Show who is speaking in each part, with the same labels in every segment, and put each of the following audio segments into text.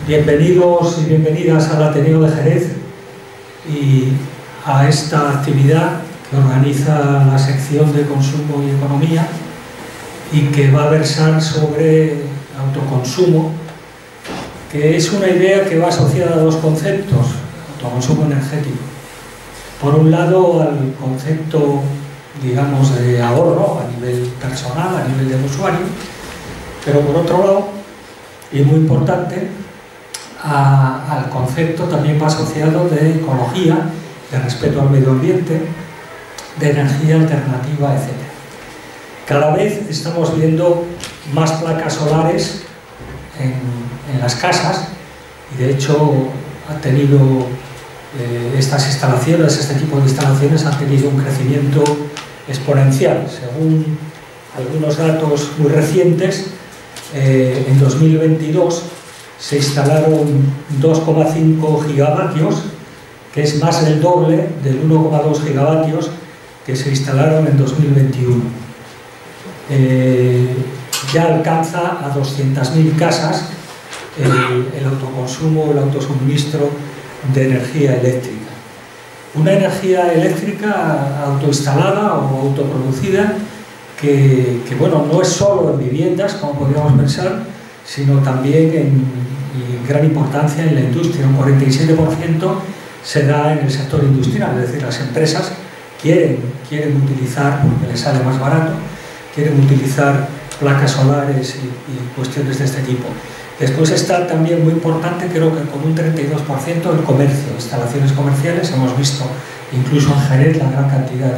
Speaker 1: Bienvenidos y bienvenidas al Ateneo de Jerez y a esta actividad que organiza la sección de Consumo y Economía y que va a versar sobre autoconsumo, que es una idea que va asociada a dos conceptos: autoconsumo energético. Por un lado, al concepto, digamos, de ahorro a nivel personal, a nivel del usuario, pero por otro lado, y muy importante, al concepto también va asociado de ecología, de respeto al medio ambiente, de energía alternativa, etc. Cada vez estamos viendo más placas solares en las casas y de hecho ha tenido estas instalaciones, este tipo de instalaciones han tenido un crecimiento exponencial. Según algunos datos muy recientes, en 2022 se instalaron 2,5 gigavatios, que es más del doble del 1,2 gigavatios que se instalaron en 2021. Ya alcanza a 200.000 casas el autoconsumo, el autosuministro de energía eléctrica. Una energía eléctrica autoinstalada o autoproducida que bueno, no es solo en viviendas, como podríamos pensar, sino también y gran importancia en la industria. Un 47% se da en el sector industrial, es decir, las empresas quieren utilizar, porque les sale más barato, quieren utilizar placas solares y cuestiones de este tipo. Después está también muy importante, creo que con un 32% el comercio, instalaciones comerciales. Hemos visto incluso en Jerez la gran cantidad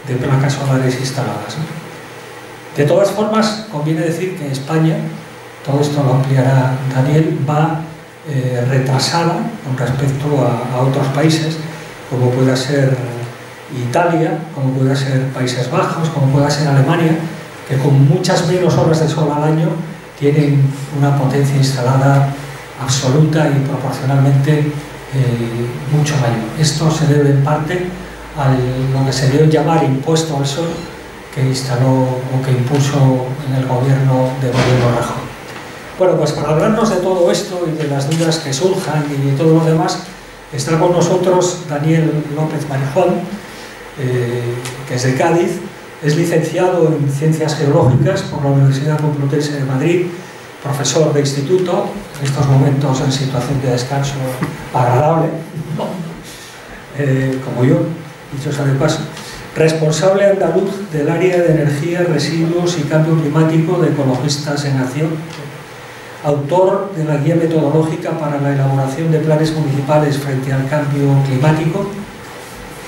Speaker 1: de placas solares instaladas. De todas formas, conviene decir que España, todo esto lo ampliará Daniel, va retrasada con respecto a otros países, como pueda ser Italia, como pueda ser Países Bajos, como pueda ser Alemania, que con muchas menos horas de sol al año tienen una potencia instalada absoluta y proporcionalmente mucho mayor. Esto se debe en parte a lo que se dio llamar impuesto al sol, que instaló o que impuso en el gobierno de Mariano Rajoy. Bueno, pues para hablarnos de todo esto y de las dudas que surjan y de todo lo demás, está con nosotros Daniel López Marejón, que es de Cádiz, es licenciado en Ciencias Geológicas por la Universidad Complutense de Madrid, profesor de instituto, en estos momentos en situación de descanso agradable, como yo, dicho sea de paso, responsable andaluz del área de energía, residuos y cambio climático de Ecologistas en Acción, autor de la guía metodológica para la elaboración de planes municipales frente al cambio climático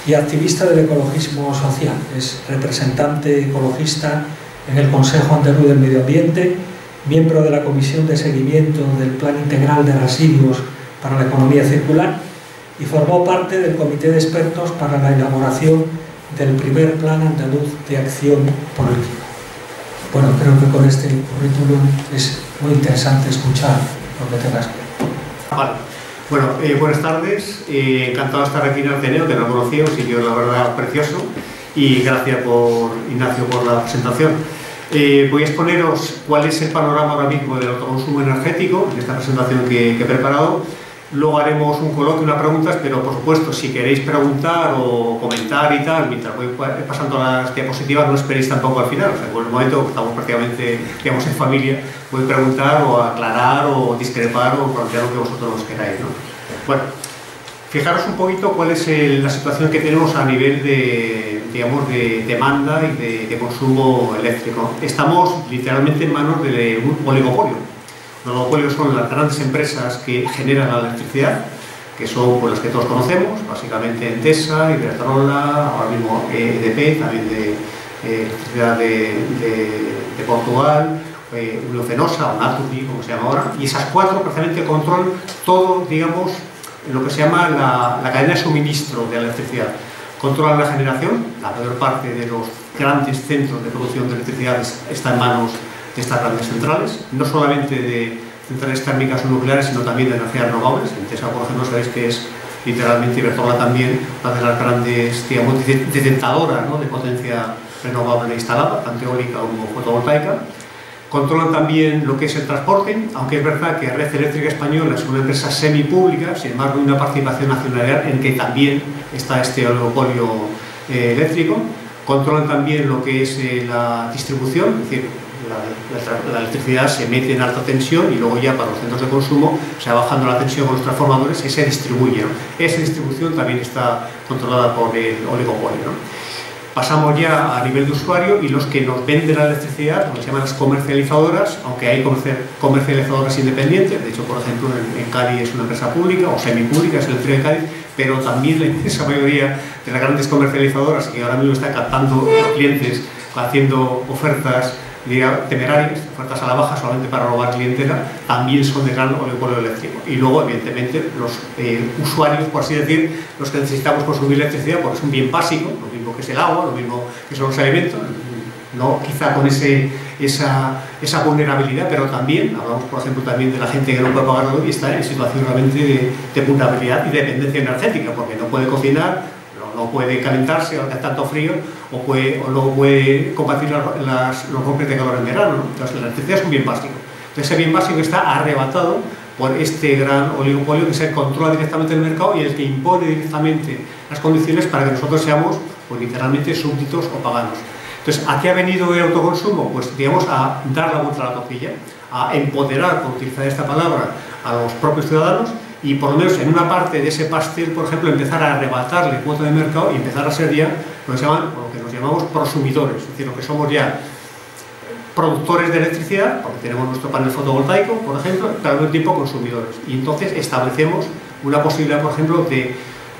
Speaker 1: y activista del ecologismo social. Es representante ecologista en el Consejo Andaluz del Medio Ambiente, miembro de la Comisión de Seguimiento del Plan Integral de Residuos para la Economía Circular y formó parte del Comité de Expertos para la elaboración del primer Plan Andaluz de Acción por el Clima. Bueno, creo que con este currículum es muy interesante escuchar lo que tengas que decir.
Speaker 2: Vale. Bueno, buenas tardes, encantado de estar aquí en el Ateneo, que no conocía, un sitio la verdad precioso, y gracias por Ignacio por la presentación. Voy a exponeros cuál es el panorama ahora mismo del autoconsumo energético en esta presentación que he preparado. Luego haremos un coloquio, unas preguntas, pero por supuesto, si queréis preguntar o comentar y tal, mientras voy pasando las diapositivas, no esperéis tampoco al final. O sea, por el momento estamos prácticamente, digamos, en familia, podéis preguntar o aclarar o discrepar o plantear lo que vosotros queráis, ¿no? Bueno, fijaros un poquito cuál es la situación que tenemos a nivel de, digamos, de demanda y de consumo eléctrico. Estamos literalmente en manos de un oligopolio. Los oligopolios son las grandes empresas que generan la electricidad, que son pues, las que todos conocemos, básicamente Endesa, Iberdrola, ahora mismo EDP, también de electricidad de Portugal, Unión Fenosa o Naturgy, como se llama ahora, y esas cuatro precisamente controlan todo, digamos, lo que se llama la cadena de suministro de la electricidad. Controlan la generación, la mayor parte de los grandes centros de producción de electricidad está en manos de estas grandes centrales, no solamente de centrales térmicas o nucleares, sino también de energías renovables. Endesa, por ejemplo, sabéis que es literalmente Iberdrola también, una de las grandes, digamos, detentadoras, ¿no?, de potencia renovable instalada, tanto eólica como fotovoltaica. Controlan también lo que es el transporte, aunque es verdad que Red Eléctrica Española es una empresa semipública, sin embargo hay una participación nacional en que también está este oligopolio eléctrico. Controlan también lo que es la distribución, es decir, la electricidad se mete en alta tensión y luego ya para los centros de consumo se va bajando la tensión con los transformadores y se distribuye, ¿no? Esa distribución también está controlada por el oligopolio, ¿no? Pasamos ya a nivel de usuario y los que nos venden la electricidad, lo que se llaman las comercializadoras, aunque hay comercializadoras independientes, de hecho, por ejemplo, en Cádiz es una empresa pública o semipública, es Electricidad de Cádiz, pero también la inmensa mayoría de las grandes comercializadoras que ahora mismo están captando clientes, haciendo ofertas temerarias, ofertas a la baja solamente para robar clientela, también son de gran oligopolio eléctrico. Y luego, evidentemente, los usuarios, por así decir, los que necesitamos consumir electricidad, porque es un bien básico, lo mismo que es el agua, lo mismo que son los alimentos, no quizá con esa vulnerabilidad, pero también, hablamos por ejemplo también de la gente que no puede pagarlo y está en situación realmente de vulnerabilidad y dependencia energética, porque no puede cocinar, no puede calentarse o hace tanto frío, o no puede combatir los golpes de calor en verano, ¿no? Entonces la electricidad es un bien básico. Entonces ese bien básico está arrebatado por este gran oligopolio que se controla directamente el mercado y el que impone directamente las condiciones para que nosotros seamos, pues, literalmente súbditos o paganos. Entonces, ¿a qué ha venido el autoconsumo? Pues, digamos, a dar la vuelta a la tortilla, a empoderar, por utilizar esta palabra, a los propios ciudadanos y, por lo menos en una parte de ese pastel, por ejemplo, empezar a arrebatarle cuota de mercado y empezar a ser ya lo que nos llamamos prosumidores, es decir, lo que somos ya productores de electricidad, porque tenemos nuestro panel fotovoltaico, por ejemplo, pero al mismo tiempo consumidores. Y entonces establecemos una posibilidad, por ejemplo,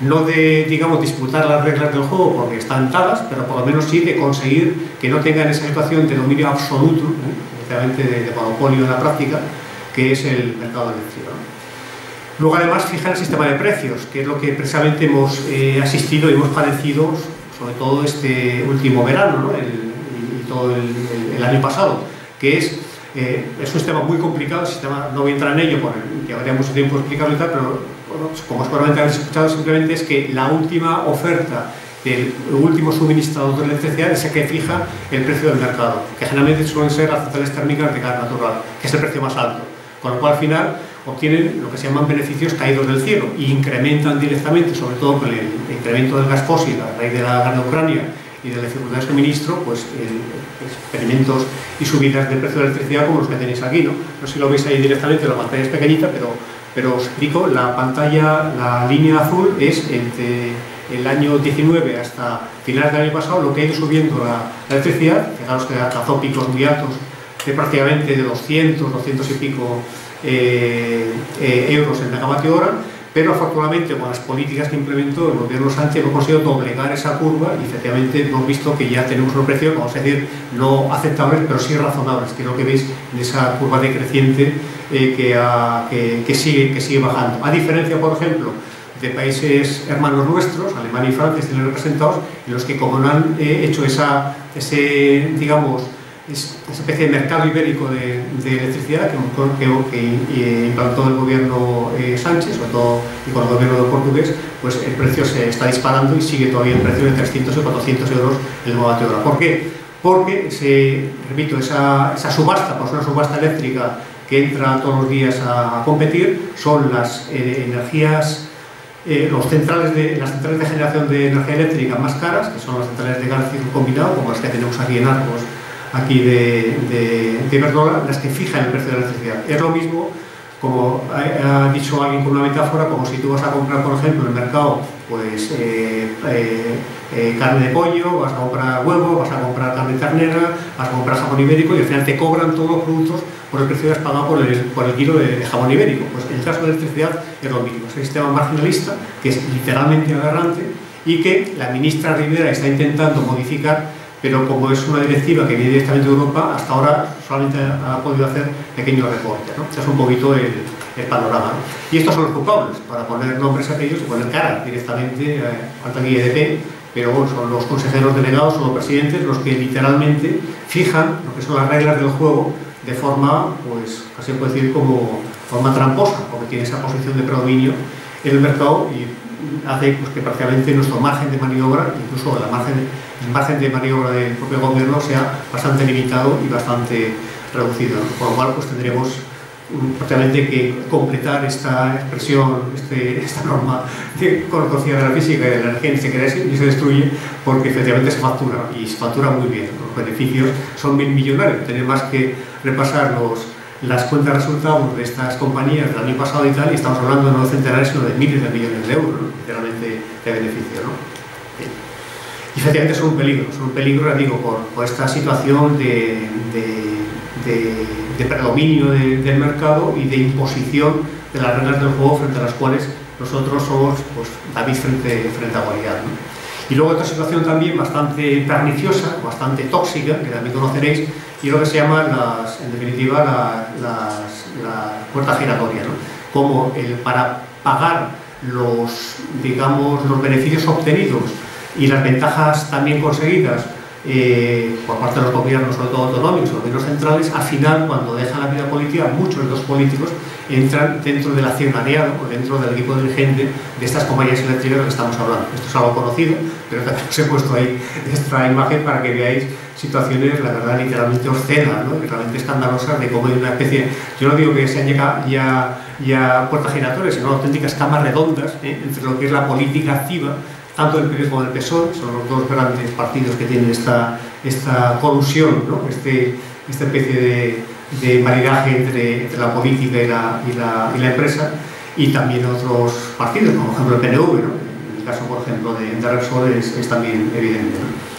Speaker 2: no de, digamos, disputar las reglas del juego porque están dadas, pero por lo menos sí de conseguir que no tengan esa situación de dominio absoluto, especialmente de monopolio en la práctica, que es el mercado de electricidad. Luego, además, fijar el sistema de precios, que es lo que precisamente hemos asistido y hemos padecido, sobre todo este último verano, ¿no? Y todo el año pasado, que es un sistema muy complicado. El sistema, no voy a entrar en ello porque llevaría mucho tiempo explicarlo y tal, pero bueno, como seguramente habéis escuchado, simplemente es que la última oferta del último suministrador de electricidad es el que fija el precio del mercado, que generalmente suelen ser las centrales térmicas de gas natural, que es el precio más alto, con lo cual al final obtienen lo que se llaman beneficios caídos del cielo y incrementan directamente, sobre todo con el incremento del gas fósil a raíz de la guerra de Ucrania y de la dificultad de suministro, pues experimentos y subidas del precio de la electricidad como los que tenéis aquí, ¿no? No sé si lo veis ahí directamente, la pantalla es pequeñita, pero os explico. La pantalla, la línea azul es entre el año 19 hasta finales del año pasado lo que ha ido subiendo la electricidad. Fijaros que alcanzó picos muy altos de prácticamente de 200 y pico euros en megavatio hora, pero afortunadamente con las políticas que implementó el gobierno Sánchez hemos conseguido doblegar esa curva y efectivamente hemos visto que ya tenemos unos precios, vamos a decir, no aceptables, pero sí razonables, que es lo que veis en esa curva decreciente que sigue bajando. A diferencia, por ejemplo, de países hermanos nuestros, Alemania y Francia, están representados, en los que como no han hecho esa especie de mercado ibérico de electricidad que implantó el gobierno Sánchez, sobre todo y con el gobierno portugués, pues el precio se está disparando y sigue todavía el precio de 300 o 400 euros el megavatio hora. ¿Por qué? Porque, repito, esa subasta, pues una subasta eléctrica que entra todos los días a competir, son las energías, las centrales de generación de energía eléctrica más caras, que son las centrales de gas ciclo combinado, como las que tenemos aquí en Arcos, aquí de Iberdrola, las que fijan el precio de la electricidad. Es lo mismo, como ha dicho alguien con una metáfora, como si tú vas a comprar, por ejemplo, en el mercado, pues carne de pollo, vas a comprar huevo, vas a comprar carne ternera, vas a comprar jamón ibérico y al final te cobran todos los productos por el precio que has pagado por el kilo de jamón ibérico. Pues en el caso de la electricidad es lo mismo, es un sistema marginalista que es literalmente aberrante y que la ministra Rivera está intentando modificar, pero como es una directiva que viene directamente de Europa, hasta ahora solamente ha podido hacer pequeños recortes, ¿no? Este es un poquito el panorama, ¿no? Y estos son los culpables, para poner nombres a aquellos y poner cara directamente, falta aquí EDP, pero bueno, son los consejeros delegados, son los presidentes los que literalmente fijan lo que son las reglas del juego de forma, pues casi se puede decir como forma tramposa, porque tiene esa posición de predominio en el mercado y hace pues, que prácticamente nuestro margen de maniobra, incluso el margen de maniobra del propio gobierno, sea bastante limitado y bastante reducido, ¿no? Con lo cual pues tendremos prácticamente que completar esta expresión, esta norma conocida de la física y de la energía, se crea y se destruye porque efectivamente se factura, y se factura muy bien. Los beneficios son millonarios. Tenemos más que repasar las cuentas de resultados de estas compañías del año pasado y tal, y estamos hablando no de centenares sino de miles de millones de euros, ¿no? Literalmente de beneficio, ¿no? Y efectivamente son un peligro, ya digo, por esta situación de predominio del mercado y de imposición de las reglas del juego frente a las cuales nosotros somos pues, David frente a Goliat, ¿no? Y luego otra situación también bastante perniciosa, bastante tóxica, que también conoceréis, y es lo que se llama, en definitiva, la puerta giratoria, ¿no? Como para pagar los beneficios obtenidos y las ventajas también conseguidas por parte de los gobiernos, sobre todo autonómicos, los gobiernos centrales, al final, cuando dejan la vida política, muchos de los políticos entran dentro del accionariado o dentro del equipo dirigente de estas compañías eléctricas de las que estamos hablando. Esto es algo conocido, pero también os he puesto ahí esta imagen para que veáis situaciones, la verdad, literalmente obscenas, ¿no? Y realmente escandalosas de cómo hay una especie, yo no digo que sean ya puertas giratorias, sino auténticas camas redondas entre lo que es la política activa, tanto del PP como del PSOE, son los dos grandes partidos que tienen esta colusión, ¿no? Esta especie de maridaje entre la política y la empresa, y también otros partidos, como por ejemplo el PNV, ¿no? En el caso, por ejemplo, de Repsol es también evidente, ¿no?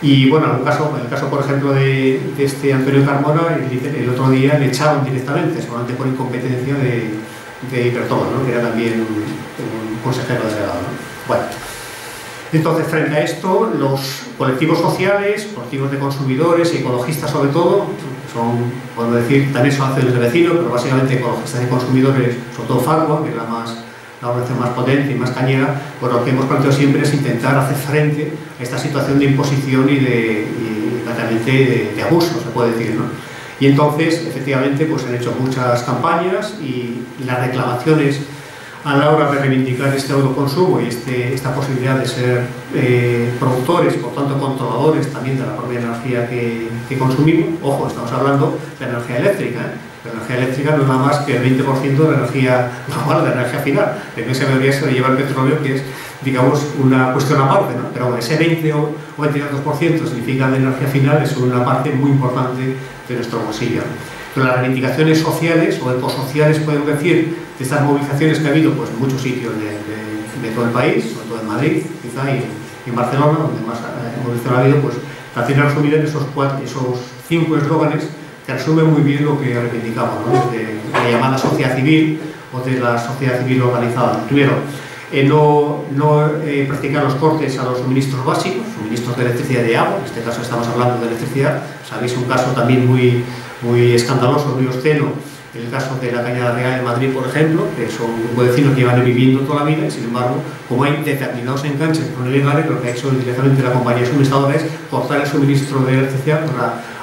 Speaker 2: Y bueno, en el caso, por ejemplo, de este Antonio Carmona, el otro día le echaron directamente, solamente por incompetencia de Iberdrola, ¿no? Que era también un consejero delegado, ¿no? Bueno. Entonces, frente a esto, los colectivos sociales, colectivos de consumidores y ecologistas sobre todo, son, podemos decir, también son acciones de vecinos, pero básicamente ecologistas y consumidores, sobre todo Farwa, que es la organización más potente y más cañera, pues lo que hemos planteado siempre es intentar hacer frente a esta situación de imposición y de abuso, se puede decir, ¿no? Y entonces, efectivamente, pues se han hecho muchas campañas y las reclamaciones a la hora de reivindicar este autoconsumo y esta posibilidad de ser productores, por tanto controladores también de la propia energía que consumimos. Ojo, estamos hablando de energía eléctrica, ¿eh? La energía eléctrica no es nada más que el 20% de la energía global, de la energía final. En esa mayoría se le lleva el petróleo, que es, digamos, una cuestión aparte, ¿no? Pero bueno, ese 20 o 22% significa de energía final, es una parte muy importante de nuestro bolsillo. Pero las reivindicaciones sociales o ecosociales, podemos decir, de estas movilizaciones que ha habido pues, en muchos sitios de todo el país, sobre todo en Madrid, quizá, y en Barcelona, donde más movilización ha habido, pues la tiene resumida en esos 5 eslóganes que resumen muy bien lo que reivindicamos, ¿no? Desde la llamada sociedad civil o de la sociedad civil organizada. Primero, no practicar los cortes a los suministros básicos, suministros de electricidad y de agua. En este caso estamos hablando de electricidad. Sabéis un caso también muy escandaloso, muy obsceno, el caso de la Cañada Real de Madrid, por ejemplo, que son un grupo de vecinos que llevan viviendo toda la vida, y sin embargo, como hay determinados enganches que son ilegales, lo que ha hecho directamente la compañía suministradora es cortar el suministro de electricidad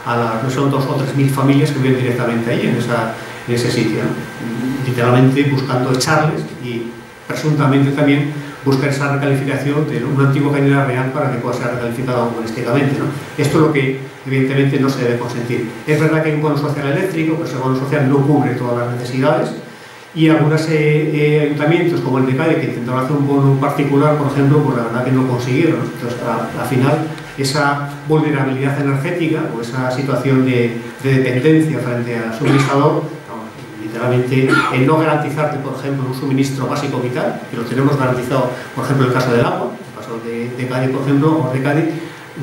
Speaker 2: a las, no son 2 o 3 mil familias que viven directamente ahí, en ese sitio, ¿no? Literalmente buscando echarles y presuntamente también buscar esa recalificación de una antigua cañera real para que pueda ser recalificada urbanísticamente, ¿no? Esto es lo que evidentemente no se debe consentir. Es verdad que hay un bono social eléctrico, pero ese bono social no cubre todas las necesidades, y algunos ayuntamientos como el de Cádiz, que intentaron hacer un bono particular, por ejemplo, pues la verdad que no consiguieron. Entonces, al final, esa vulnerabilidad energética o esa situación de dependencia frente al suministrador, literalmente el no garantizarte, por ejemplo, un suministro básico vital, que lo tenemos garantizado, por ejemplo, en el caso del agua, en el caso de Cádiz, por ejemplo, o de Cádiz,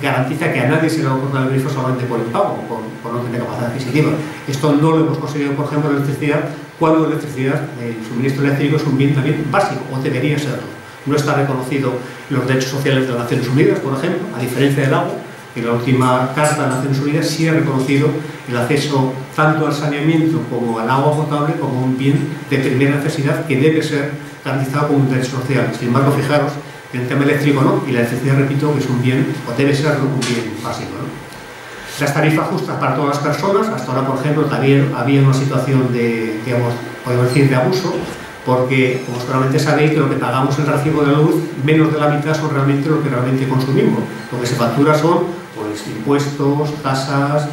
Speaker 2: garantiza que a nadie se le va a cortar el grifo solamente por el pago, por no tener capacidad adquisitiva. Esto no lo hemos conseguido, por ejemplo, en la electricidad, cuando la electricidad, el suministro eléctrico es un bien también básico, o debería serlo. No está reconocido en los derechos sociales de las Naciones Unidas, por ejemplo, a diferencia del agua, que la última Carta de las Naciones Unidas sí ha reconocido el acceso tanto al saneamiento como al agua potable como un bien de primera necesidad que debe ser garantizado como un derecho social. Sin embargo, fijaros que el tema eléctrico no, y la electricidad, repito, que es un bien, o debe ser un bien básico, ¿no? Las tarifas justas para todas las personas. Hasta ahora, por ejemplo, también había una situación de, digamos, podemos decir, de abuso, porque, como seguramente sabéis, que lo que pagamos en el recibo de la luz, menos de la mitad son realmente lo que realmente consumimos. Lo que se factura son pues impuestos, tasas,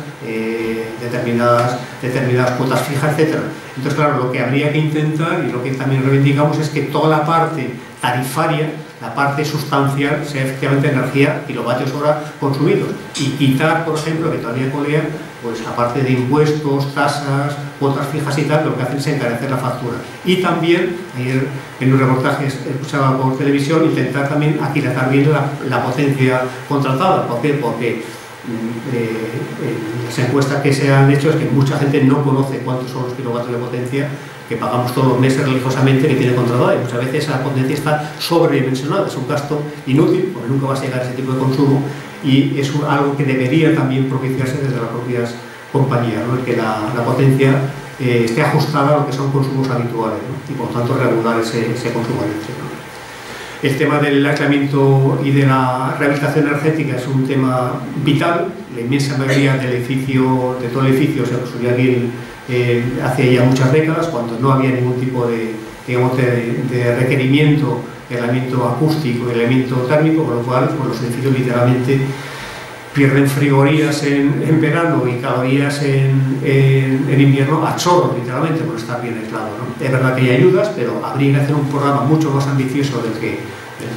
Speaker 2: determinadas cuotas fijas, etc. Entonces, claro, lo que habría que intentar, y lo que también reivindicamos, es que toda la parte tarifaria, la parte sustancial, sea efectivamente energía, kilovatios hora consumidos, y quitar, por ejemplo, que todavía colea, pues aparte de impuestos, tasas, cuotas fijas y tal, lo que hacen es encarecer la factura. Y también, ayer en un reportaje escuchaba por televisión, intentar también aquilatar bien la potencia contratada. ¿Por qué? Porque las encuestas que se han hecho es que mucha gente no conoce cuántos son los kilovatios de potencia que pagamos todos los meses religiosamente que tiene contratada, y muchas veces esa potencia está sobredimensionada, es un gasto inútil porque nunca vas a llegar a ese tipo de consumo, y es algo que debería también propiciarse desde las propias compañías, ¿no? El que la potencia esté ajustada a lo que son consumos habituales, ¿no? Y por tanto regular ese consumo eléctrico. El tema del aislamiento y de la rehabilitación energética es un tema vital. La inmensa mayoría del edificio, de todo el edificio, se construyó aquí hace ya muchas décadas, cuando no había ningún tipo de, digamos, de requerimiento de aislamiento acústico y aislamiento térmico, con lo cual pues, los edificios literalmente pierden frigorías en verano y calorías en invierno a chorro, literalmente, por estar bien aislado, ¿no? Es verdad que hay ayudas, pero habría que hacer un programa mucho más ambicioso del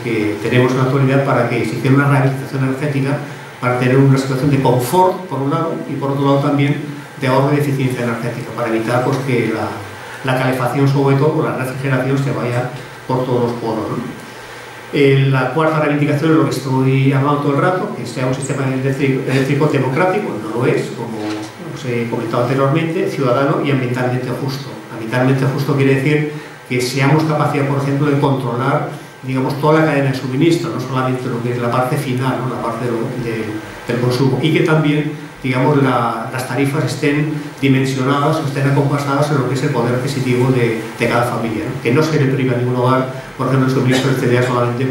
Speaker 2: que tenemos en la actualidad para que se hiciera una rehabilitación energética, para tener una situación de confort, por un lado, y por otro lado también de ahorro de eficiencia energética, para evitar pues, que la calefacción, sobre todo, o la refrigeración, se vaya por todos los poros, ¿no? La cuarta reivindicación es lo que estoy hablando todo el rato, que sea un sistema eléctrico democrático, no lo es, como os he comentado anteriormente, ciudadano y ambientalmente justo. Ambientalmente justo quiere decir que seamos capaces, por ejemplo, de controlar, digamos, toda la cadena de suministro, no solamente lo que es la parte final, ¿no? La parte del consumo, y que también, digamos, las tarifas estén dimensionadas o estén acompasadas en lo que es el poder adquisitivo de cada familia, ¿no? Que no se le priva a ningún hogar, por ejemplo, el suministro excedía solamente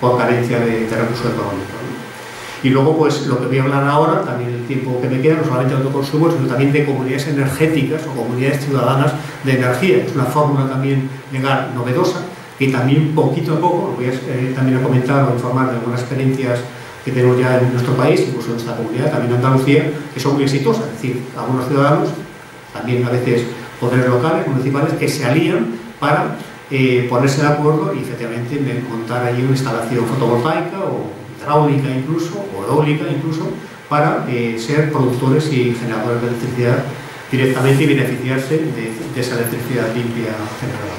Speaker 2: por carencia de recursos económicos, ¿no? Y luego, pues, lo que voy a hablar ahora, también el tiempo que me queda, no solamente de autoconsumo, sino también de comunidades energéticas o comunidades ciudadanas de energía. Es una fórmula también legal novedosa, que también poquito a poco, voy también a comentar o informar de algunas experiencias que tenemos ya en nuestro país, incluso en nuestra comunidad, también en Andalucía, que son muy exitosas. Es decir, algunos ciudadanos, también a veces poderes locales, municipales, que se alían para ponerse de acuerdo y efectivamente montar allí una instalación fotovoltaica o hidráulica incluso, o eólica incluso, para ser productores y generadores de electricidad directamente y beneficiarse de esa electricidad limpia generada.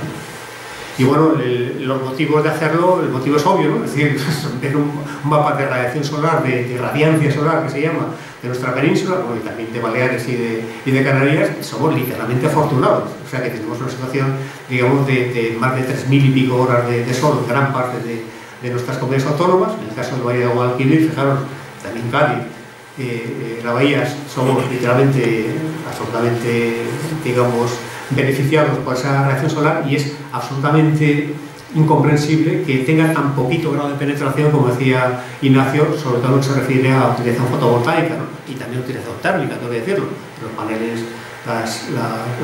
Speaker 2: Y bueno, los motivos de hacerlo, el motivo es obvio, ¿no? Es decir, ver un mapa de radiación solar, de radiancia solar que se llama, de nuestra península, bueno, y también de Baleares y de Canarias, somos literalmente afortunados. O sea que tenemos una situación, digamos, de más de 3.000 y pico horas de sol en gran parte de nuestras comunidades autónomas. En el caso del Valle de Guadalquivir, fijaros, también Cádiz, la Bahía, somos literalmente, absolutamente, digamos, beneficiados por esa radiación solar, y es absolutamente incomprensible que tenga tan poquito grado de penetración, como decía Ignacio, sobre todo en lo que se refiere a utilización fotovoltaica, ¿no? Y también utilización térmica, tengo que decirlo. Los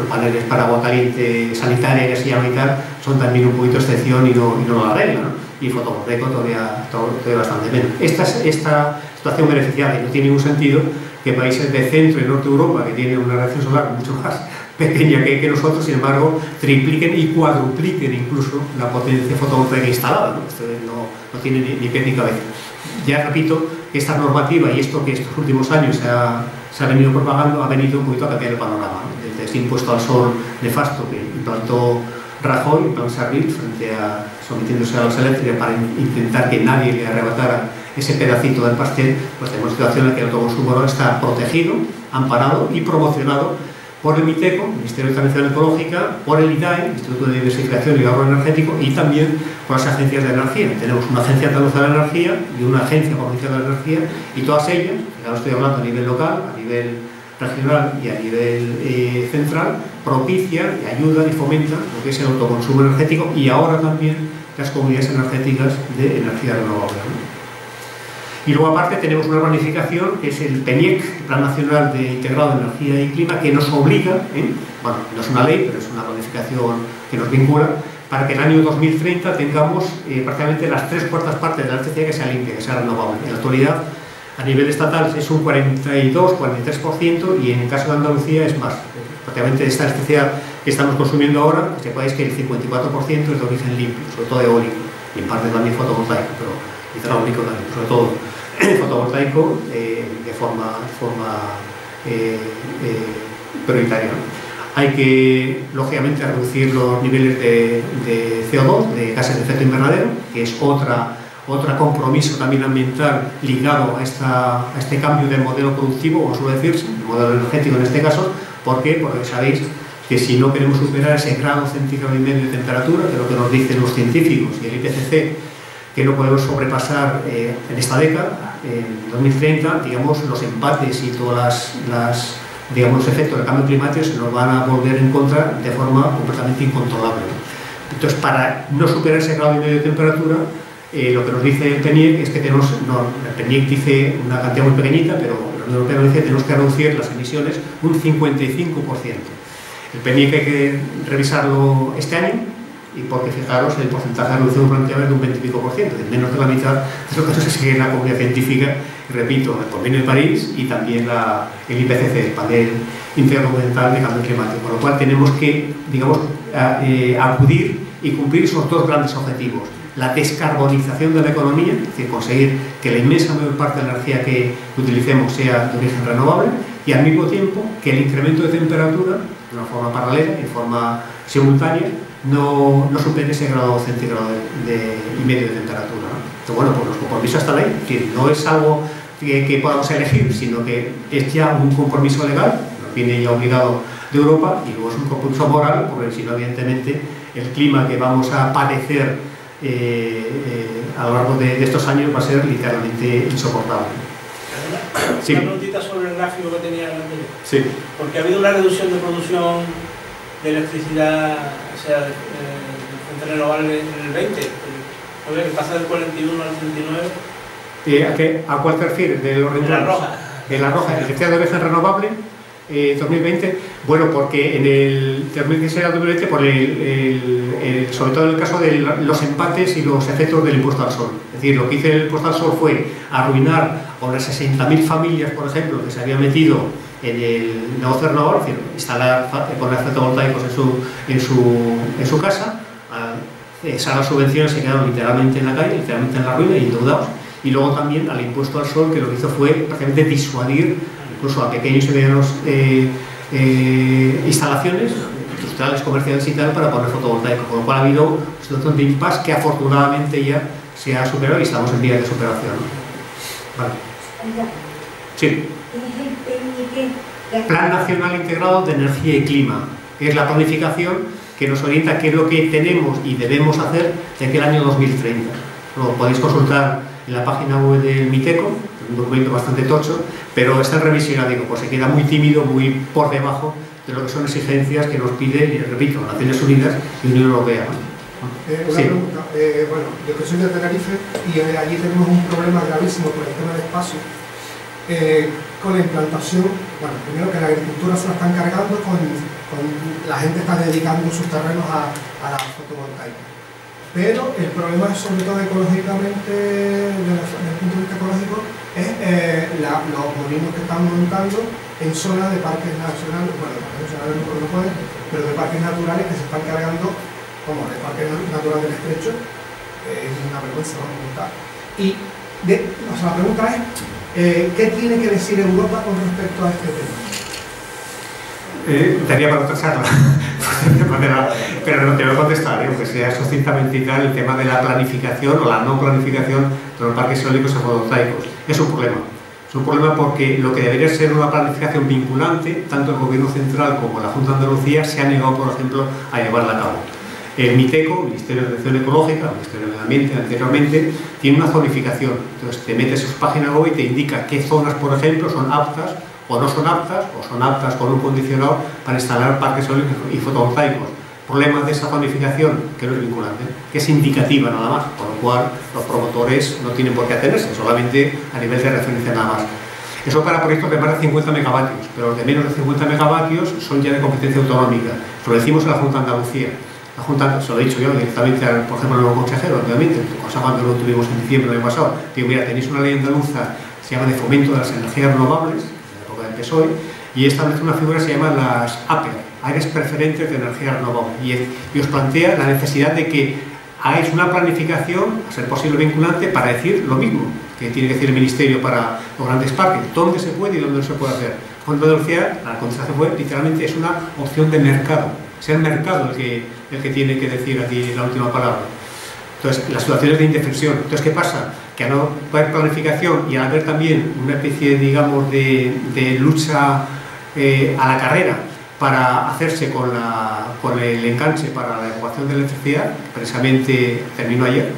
Speaker 2: paneles para agua caliente sanitaria y así y tal son también un poquito excepción y no la regla, ¿no? Y fotovoltaico todavía bastante menos. Esta situación beneficiada, y no tiene ningún sentido que países de Centro y Norte de Europa, que tienen una radiación solar mucho más pequeña que nosotros, sin embargo, tripliquen y cuadrupliquen incluso la potencia fotovoltaica instalada, ¿no? Esto no tiene ni pie ni cabeza. Ya repito, esta normativa y esto que estos últimos años se ha venido propagando ha venido un poquito a cambiar el panorama, ¿no? Desde ese impuesto al sol nefasto que implantó Rajoy, el plan Servil, sometiéndose a las eléctricas para intentar que nadie le arrebatara ese pedacito del pastel, pues tenemos situación en la que el autoconsumo ahora está protegido, amparado y promocionado por el MITECO, Ministerio de Transición Ecológica, por el IDAE, Instituto de Diversificación y Ahorro Energético, y también por las agencias de energía. Tenemos una agencia andaluza de la energía y una agencia provincial de la energía, y todas ellas, ahora estoy hablando a nivel local, a nivel regional y a nivel central, propician y ayudan y fomentan lo que es el autoconsumo energético, y ahora también las comunidades energéticas de energía renovable, ¿no? Y luego aparte tenemos una planificación que es el PENIEC, el Plan Nacional de Integrado de Energía y Clima, que nos obliga, bueno, no es una ley, pero es una planificación que nos vincula, para que en el año 2030 tengamos prácticamente las 3/4 partes de la electricidad que sea limpia, que sea renovable. En la actualidad A nivel estatal es un 42-43% y en el caso de Andalucía es más. Prácticamente esta electricidad que estamos consumiendo ahora, que sepáis que el 54% es de origen limpio, sobre todo eólico, y en parte también fotovoltaico, pero hidráulico también, sobre todo fotovoltaico de forma prioritaria. Hay que, lógicamente, reducir los niveles de CO2, de gases de efecto invernadero, que es otro compromiso también ambiental ligado a este cambio del modelo productivo, como suele decirse, el modelo energético en este caso. ¿Por qué? Porque sabéis que si no queremos superar ese grado centígrado y medio de temperatura, que es lo que nos dicen los científicos y el IPCC, que no podemos sobrepasar en esta década, en 2030, digamos, los empates y todos los efectos del cambio climático se nos van a volver en contra de forma completamente incontrolable. Entonces, para no superar ese grado y medio de temperatura, lo que nos dice el PNIEC es que tenemos, el PNIEC dice una cantidad muy pequeñita, pero la Unión Europea dice que tenemos que reducir las emisiones un 55%. El PNIEC hay que revisarlo este año, y porque fijaros, el porcentaje de reducción planteado es de un 20 y pico %, de menos de la mitad de lo que se sigue en la comunidad científica, y repito, el Convenio de París y también el IPCC, el Panel Intergubernamental de Cambio Climático, con lo cual tenemos que, digamos, acudir y cumplir esos dos grandes objetivos: la descarbonización de la economía, es decir, conseguir que la inmensa mayor parte de la energía que utilicemos sea de origen renovable, y al mismo tiempo que el incremento de temperatura, de una forma paralela, en forma simultánea, no supere ese grado centígrado y medio de temperatura, ¿no? Entonces, bueno, pues los compromisos están ahí, que no es algo que podamos elegir, sino que es ya un compromiso legal, nos viene ya obligado de Europa, y luego es un compromiso moral, porque si no, evidentemente, el clima que vamos a padecer a lo largo de estos años va a ser literalmente insoportable.
Speaker 3: Sí. Una preguntita sobre el gráfico que tenía en la anterior.
Speaker 2: Sí.
Speaker 3: Porque ha habido una reducción de producción de electricidad, o sea, de fuentes renovables en el 20, que pasa del 41 al 39.
Speaker 2: ¿A cuál te refieres? ¿De los
Speaker 3: la roja.
Speaker 2: De la roja, electricidad de origen renovable, 2020. Bueno, porque en el 2016 al 2020, por sobre todo en el caso de los empates y los efectos del impuesto al sol. Es decir, lo que hizo el impuesto al sol fue arruinar a unas 60.000 familias, por ejemplo, que se habían metido en el negocio renovable, es decir, instalar poner fotovoltaicos en su casa. Esas subvenciones se quedaron literalmente en la calle, literalmente en la ruina y endeudados. Y luego también al impuesto al sol, que lo que hizo fue prácticamente disuadir incluso a pequeños y medianos instalaciones industriales, comerciales y tal, para poner fotovoltaicos, con lo cual ha habido una situación de impasse que afortunadamente ya se ha superado y estamos en vías de superación, ¿no? Vale. Sí. Plan Nacional Integrado de Energía y Clima, que es la planificación que nos orienta qué es lo que tenemos y debemos hacer de aquí al año 2030. Lo podéis consultar en la página web del MITECO, un documento bastante tocho, pero está en revisión, digo, pues se queda muy tímido, muy por debajo de lo que son exigencias que nos pide, repito, Naciones Unidas y Unión Europea, ¿no?
Speaker 4: Una pregunta, bueno, yo que soy de Tenerife y allí tenemos un problema gravísimo por el tema del espacio, con la implantación. Bueno, primero que la agricultura se la están cargando, la gente está dedicando sus terrenos a la fotovoltaica. Pero el problema, sobre todo ecológicamente, desde el punto de vista ecológico, es los molinos que están montando en zonas de parques nacionales, bueno, de parques nacionales no pueden, pero de parques naturales que se están cargando, como el Parque Natural del Estrecho, es una vergüenza, vamos a contar. Y la pregunta es, ¿qué tiene que decir Europa con respecto a este tema?
Speaker 2: Daría para otra charla, pero no te voy a contestar, aunque sea sucintamente y tal, el tema de la planificación o la no planificación de los parques eólicos y fotovoltaicos. Es un problema. Es un problema porque lo que debería ser una planificación vinculante, tanto el Gobierno Central como la Junta de Andalucía se ha negado, por ejemplo, a llevarla a cabo. El MITECO, Ministerio de Transición Ecológica, el Ministerio del Ambiente, anteriormente, tiene una zonificación. Entonces te metes en su página web y te indica qué zonas, por ejemplo, son aptas o no son aptas, o son aptas con un condicionado para instalar parques eólicos y fotovoltaicos. Problemas de esa zonificación, que no es vinculante, que es indicativa nada más, con lo cual los promotores no tienen por qué atenerse, solamente a nivel de referencia nada más. Eso para proyectos de más de 50 megavatios, pero los de menos de 50 megavatios son ya de competencia autonómica. Lo decimos en la Junta de Andalucía. La Junta, se lo he dicho yo directamente, por ejemplo, al nuevo consejero, obviamente, el consejo que lo tuvimos en diciembre del año pasado, digo, mira, tenéis una ley andaluza se llama de fomento de las energías renovables, en la época del PSOE, y establece una figura que se llama las APER, áreas preferentes de energía renovable, y os plantea la necesidad de que hagáis una planificación, a ser posible vinculante, para decir lo mismo que tiene que decir el Ministerio para los grandes parques, dónde se puede y dónde no se puede hacer. Cuando decía, la contestación fue, literalmente, es una opción de mercado, es el mercado el que tiene que decir aquí la última palabra. Entonces, las situaciones de indefensión. Entonces, ¿qué pasa? Que al no haber planificación y al haber también una especie, digamos, de lucha a la carrera para hacerse con el enganche para la evacuación de electricidad, precisamente terminó ayer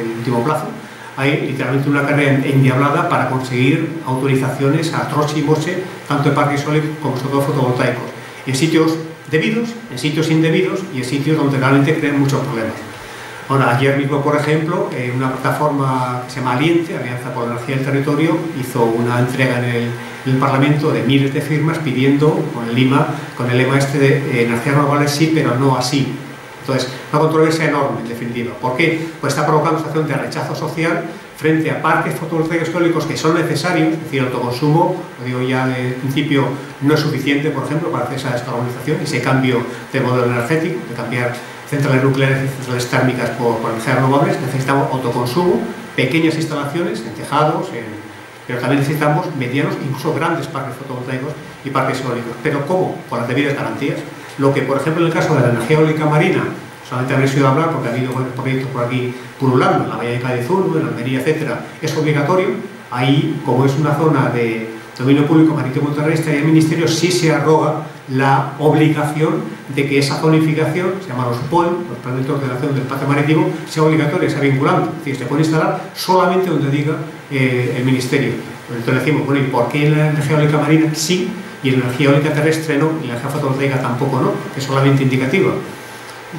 Speaker 2: el último plazo, hay literalmente una carrera endiablada para conseguir autorizaciones a troche y moche, tanto de parques eólicos como sobre todo fotovoltaicos, en sitios debidos, en sitios indebidos y en sitios donde realmente crean muchos problemas. Ahora, ayer mismo, por ejemplo, una plataforma que se llama Aliente, Alianza por la Energía del Territorio, hizo una entrega en el Parlamento de miles de firmas pidiendo, con el lema este de energías renovables sí, pero no así. Entonces, una controversia enorme, en definitiva. ¿Por qué? Pues está provocando una situación de rechazo social frente a parques fotovoltaicos eólicos que son necesarios, es decir, el autoconsumo, lo digo ya de principio, no es suficiente, por ejemplo, para hacer esa descarbonización, ese cambio de modelo energético, de cambiar centrales nucleares y centrales térmicas por energías renovables. Necesitamos autoconsumo, pequeñas instalaciones en tejados, pero también necesitamos medianos, incluso grandes parques fotovoltaicos y parques eólicos. ¿Pero cómo? Con las debidas garantías. Lo que, por ejemplo, en el caso de la energía eólica marina, solamente habréis oído hablar porque ha habido proyectos por aquí pululando, en la bahía de Cádiz, en Almería, etcétera, es obligatorio. Ahí, como es una zona de dominio público marítimo terrestre, y el Ministerio sí se arroga la obligación de que esa zonificación, se llama los POEM, los planes de ordenación del espacio marítimo, sea obligatoria, sea vinculante. Es decir, se puede instalar solamente donde diga el Ministerio. Entonces decimos, bueno, ¿y por qué en la energía eólica marina sí y en la energía eólica terrestre no, y en la energía fotovoltaica tampoco no, que es solamente indicativa?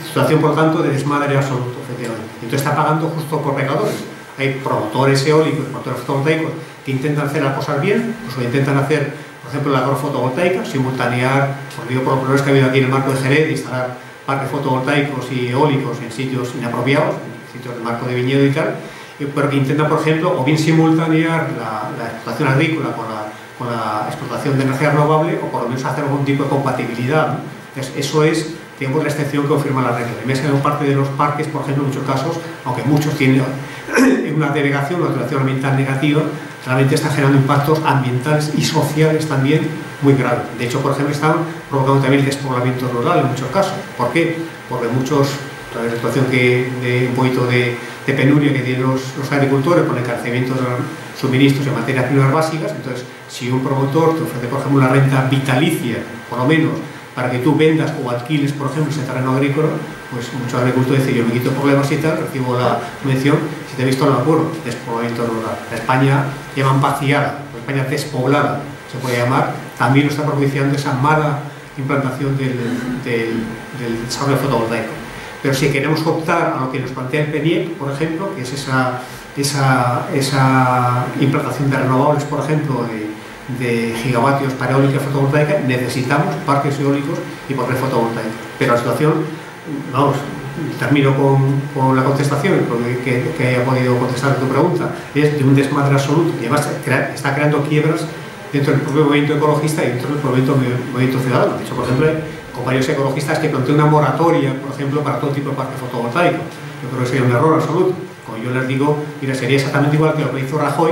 Speaker 2: Situación, por lo tanto, de desmadre absoluto, efectivamente. Entonces está pagando justo por pecadores. Hay promotores eólicos, promotores fotovoltaicos que intentan hacer las cosas bien, pues lo intentan hacer, por ejemplo, la agrofotovoltaica, simultanear, por los problemas que ha habido aquí en el marco de Jerez, de instalar parques fotovoltaicos y eólicos en sitios inapropiados, en sitios de marco de viñedo y tal, pero que intentan, por ejemplo, o bien simultanear la explotación agrícola con la explotación de energía renovable, o por lo menos hacer algún tipo de compatibilidad, ¿no? Entonces, eso es, digamos, la excepción que confirma la regla. En vez de parte de los parques, por ejemplo, en muchos casos, aunque muchos tienen una denegación, una declaración ambiental negativa, realmente están generando impactos ambientales y sociales también muy graves. De hecho, por ejemplo, están provocando también el despoblamiento rural en muchos casos. ¿Por qué? Porque muchos, la situación de un poquito de penuria que tienen los agricultores por el encarecimiento de los suministros en materias primas básicas. Entonces, si un promotor te ofrece, por ejemplo, una renta vitalicia, por lo menos, para que tú vendas o alquiles, por ejemplo, ese terreno agrícola, pues muchos agricultores dicen, yo me quito problemas y tal, recibo la mención, si te he visto no me acuerdo, despoblamiento rural. La España llaman vaciada, o España despoblada, se puede llamar, también lo está propiciando esa mala implantación del desarrollo fotovoltaico. Pero si queremos optar a lo que nos plantea el PNIEC, por ejemplo, que es esa implantación de renovables, por ejemplo, de gigavatios para eólica y fotovoltaica, necesitamos parques eólicos y parques fotovoltaicos. Pero la situación, vamos, termino con la contestación, que haya podido contestar a tu pregunta, es de un desmadre absoluto, y además está creando quiebras dentro del propio movimiento ecologista y dentro del propio movimiento ciudadano. De hecho, por ejemplo, con varios ecologistas que plantean una moratoria, por ejemplo, para todo tipo de parques fotovoltaicos. Yo creo que sería un error absoluto. Como yo les digo, mira, sería exactamente igual que lo que hizo Rajoy,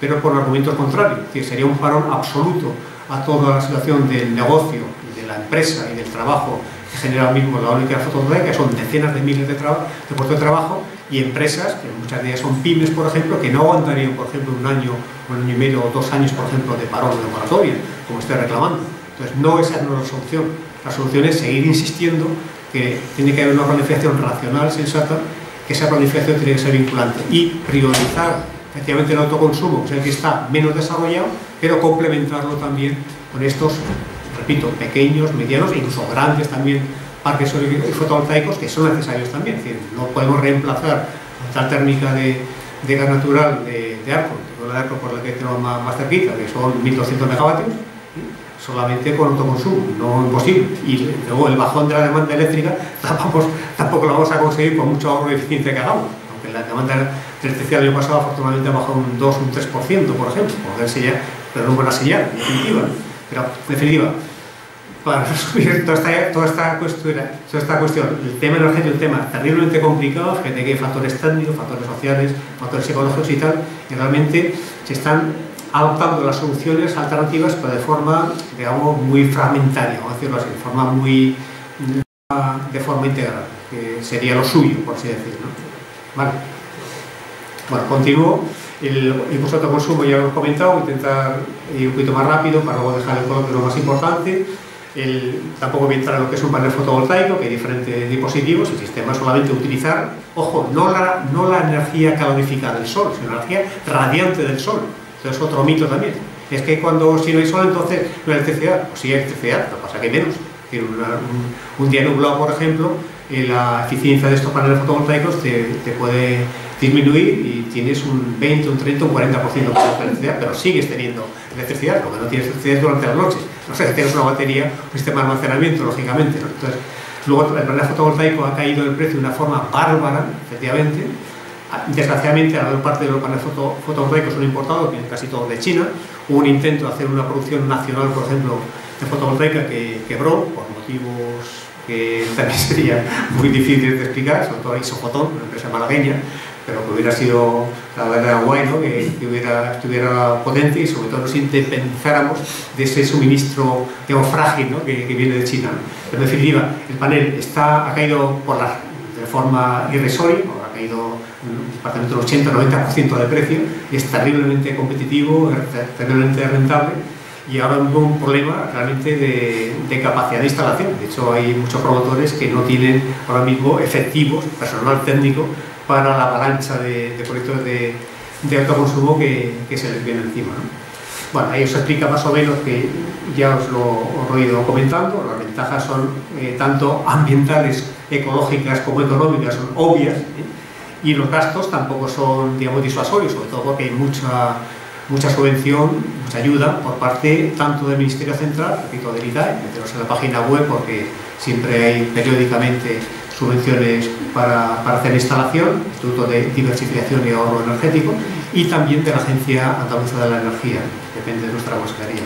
Speaker 2: pero por argumentos contrarios. Es decir, sería un parón absoluto a toda la situación del negocio, de la empresa y del trabajo que genera ahora mismo la eólica fotovoltaica, que son decenas de miles de puestos de trabajo, y empresas, que muchas de ellas son pymes, por ejemplo, que no aguantarían, por ejemplo, un año y medio o 2 años, por ejemplo, de parón o de moratoria, como estoy reclamando. Entonces, esa no es la solución. La solución es seguir insistiendo que tiene que haber una planificación racional, sensata, que esa planificación tiene que ser vinculante y priorizar efectivamente el autoconsumo, que es el que está menos desarrollado, pero complementarlo también con estos, repito, pequeños, medianos e incluso grandes también parques fotovoltaicos que son necesarios también. Es decir, no podemos reemplazar la central térmica de gas natural de Arco, la de Arco por la que tenemos más cerquita, que son 1.200 megavatios, solamente con autoconsumo, no imposible. Y luego el bajón de la demanda eléctrica tampoco lo vamos a conseguir por mucho ahorro y eficiencia que hagamos, aunque la demanda La electricidad el año pasado afortunadamente ha bajado un 2 o un 3%, por ejemplo, por señal, pero no buena señal, en definitiva. Pero, en definitiva, para resumir toda esta cuestión, el tema energético es un tema terriblemente complicado, fíjate que hay factores técnicos, factores sociales, factores psicológicos y tal, y realmente se están adoptando las soluciones alternativas, pero de forma, digamos, muy fragmentaria, vamos a decirlo así, de forma integral, que sería lo suyo, por así decirlo, ¿no? Vale. Bueno, continúo. El impuesto de autoconsumo ya lo hemos comentado, voy a intentar ir un poquito más rápido para luego dejar el coloquio lo más importante. Tampoco voy a entrar en lo que es un panel fotovoltaico, que hay diferentes dispositivos. El sistema es solamente utilizar, ojo, no la energía calorificada del sol, sino la energía radiante del sol. Entonces, otro mito también. Es que si no hay sol, entonces no hay electricidad. Pues sí hay electricidad, lo que pasa que hay menos. Un día nublado, por ejemplo, la eficiencia de estos paneles fotovoltaicos te puede disminuir y tienes un 20, un 30, un 40% de electricidad, pero sigues teniendo electricidad, porque no tienes electricidad durante las noches. No sé, tienes una batería, un sistema de almacenamiento, lógicamente, ¿no? Entonces, luego el panel fotovoltaico ha caído el precio de una forma bárbara, efectivamente. Desgraciadamente, la mayor parte de los paneles fotovoltaicos son importados, casi todos de China. Hubo un intento de hacer una producción nacional, por ejemplo, de fotovoltaica que quebró por motivos que también sería muy difícil de explicar, sobre todo Isofotón, una empresa malagueña, pero que hubiera sido, la verdad, guay, ¿no? que estuviera potente y sobre todo nos independizáramos de ese suministro, digamos, frágil, ¿no? que viene de China, ¿no? Pero en definitiva, el panel ha caído de forma irrisoria, ha caído prácticamente un 80-90% de precio, y es terriblemente competitivo, es terriblemente rentable. Y ahora mismo un problema realmente de capacidad de instalación. De hecho, hay muchos promotores que no tienen ahora mismo efectivos, personal técnico, para la avalancha de proyectos de autoconsumo que se les viene encima, ¿no? Bueno, ahí os explica más o menos, que ya os lo he ido comentando. Las ventajas son tanto ambientales, ecológicas como económicas, son obvias, y los gastos tampoco son, digamos, disuasorios, sobre todo porque hay mucha subvención, mucha ayuda por parte tanto del Ministerio Central, repito, del IDAE, meteros en la página web porque siempre hay periódicamente subvenciones para hacer la instalación, Instituto de Diversificación y Ahorro Energético, y también de la Agencia Andaluza de la Energía, depende de nuestra consejería.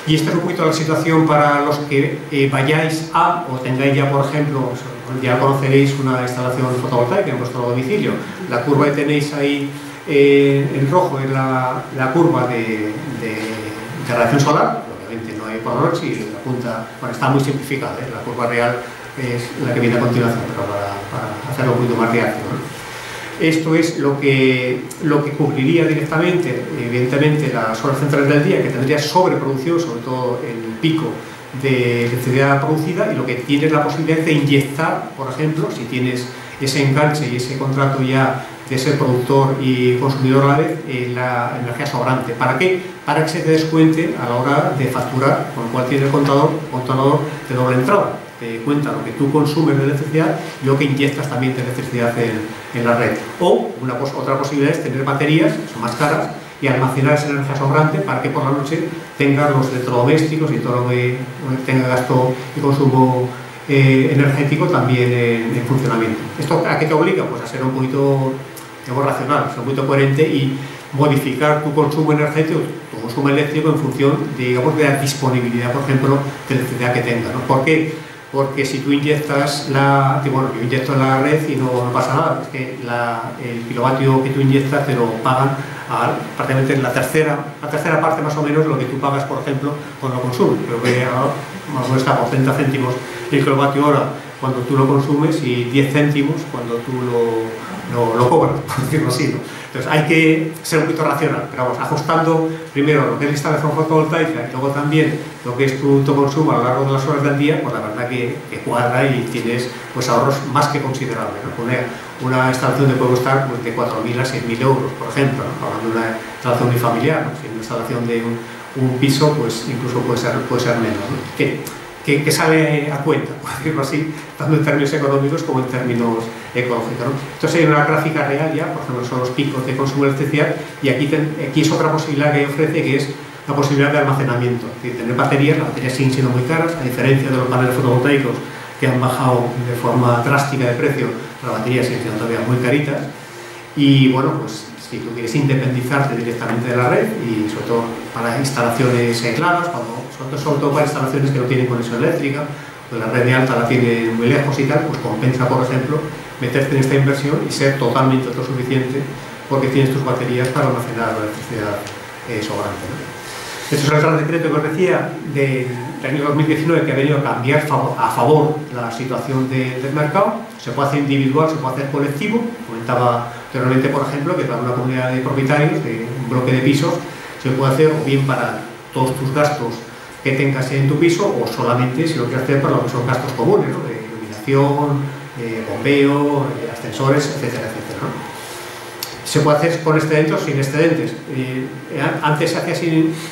Speaker 2: Y esta es un poquito la situación para los que vayáis o tengáis ya, por ejemplo, ya conoceréis una instalación fotovoltaica en vuestro domicilio. La curva que tenéis ahí en rojo es la curva de radiación solar, obviamente no hay por la noche, y la punta, bueno, está muy simplificada, la curva real es la que viene a continuación, pero para hacerlo un poquito más real, ¿no? Esto es lo que cubriría directamente, evidentemente, las horas centrales del día, que tendría sobreproducción, sobre todo en el pico de electricidad producida, y lo que tienes la posibilidad de inyectar, por ejemplo, si tienes ese enganche y ese contrato ya de ser productor y consumidor a la vez, la energía sobrante. ¿Para qué? Para que se te descuente a la hora de facturar, con lo cual tiene el contador de doble entrada. Te cuenta lo que tú consumes de electricidad y lo que inyectas también de electricidad en la red. O otra posibilidad es tener baterías, que son más caras, y almacenar esa energía sobrante para que por la noche tengas los electrodomésticos y todo lo que tenga gasto y consumo energético también en funcionamiento. ¿Esto a qué te obliga? Pues a ser un poquito, digamos, racional, ser un poquito coherente y modificar tu consumo energético, tu consumo eléctrico en función, digamos, de la disponibilidad, por ejemplo, de electricidad que tengas, ¿no? ¿Por qué? Porque si tú inyectas yo inyecto en la red y no pasa nada, es que el kilovatio que tú inyectas te lo pagan prácticamente en la tercera parte más o menos lo que tú pagas, por ejemplo, cuando lo consumes. Creo que más o menos está por 30 céntimos el kilovatio hora cuando tú lo consumes y 10 céntimos cuando tú lo cobras, por decirlo así, ¿no? Entonces hay que ser un poquito racional, pero vamos, ajustando primero lo que es la instalación fotovoltaica y luego también lo que es tu consumo a lo largo de las horas del día, pues la verdad que cuadra y tienes pues ahorros más que considerables, ¿no? Una instalación te puede costar pues, de 4.000 a 6.000 euros, por ejemplo, ¿no? Hablando de una instalación unifamiliar, ¿no? Si una instalación de un piso, pues incluso puede ser menos, ¿no? Que sale a cuenta, por decirlo así, tanto en términos económicos como en términos ecológicos, ¿no? Entonces hay una gráfica real ya, por ejemplo, son los picos de consumo de electricidad, y aquí es otra posibilidad que ofrece, que es la posibilidad de almacenamiento. Es decir, tener baterías, las baterías siguen siendo muy caras, a diferencia de los paneles fotovoltaicos que han bajado de forma drástica de precio, las baterías siguen siendo todavía muy caritas, Y bueno, pues si tú quieres independizarte directamente de la red, y sobre todo para instalaciones claras, sobre todo para instalaciones que no tienen conexión eléctrica, pues la red de alta la tiene muy lejos y tal, pues compensa, por ejemplo, meterte en esta inversión y ser totalmente autosuficiente, porque tienes tus baterías para almacenar la electricidad sobrante, ¿no? Este es el gran decreto que os decía del año 2019, que ha venido a cambiar a favor la situación del mercado. Se puede hacer individual, se puede hacer colectivo. Comentaba anteriormente, por ejemplo, que para una comunidad de propietarios de un bloque de pisos se puede hacer o bien para todos tus gastos que tengas en tu piso, o solamente si lo quieres hacer para lo que son gastos comunes, ¿no? De iluminación, bombeo, ascensores, etcétera, etcétera, ¿no? Se puede hacer con excedentes o sin excedentes. Antes se hacía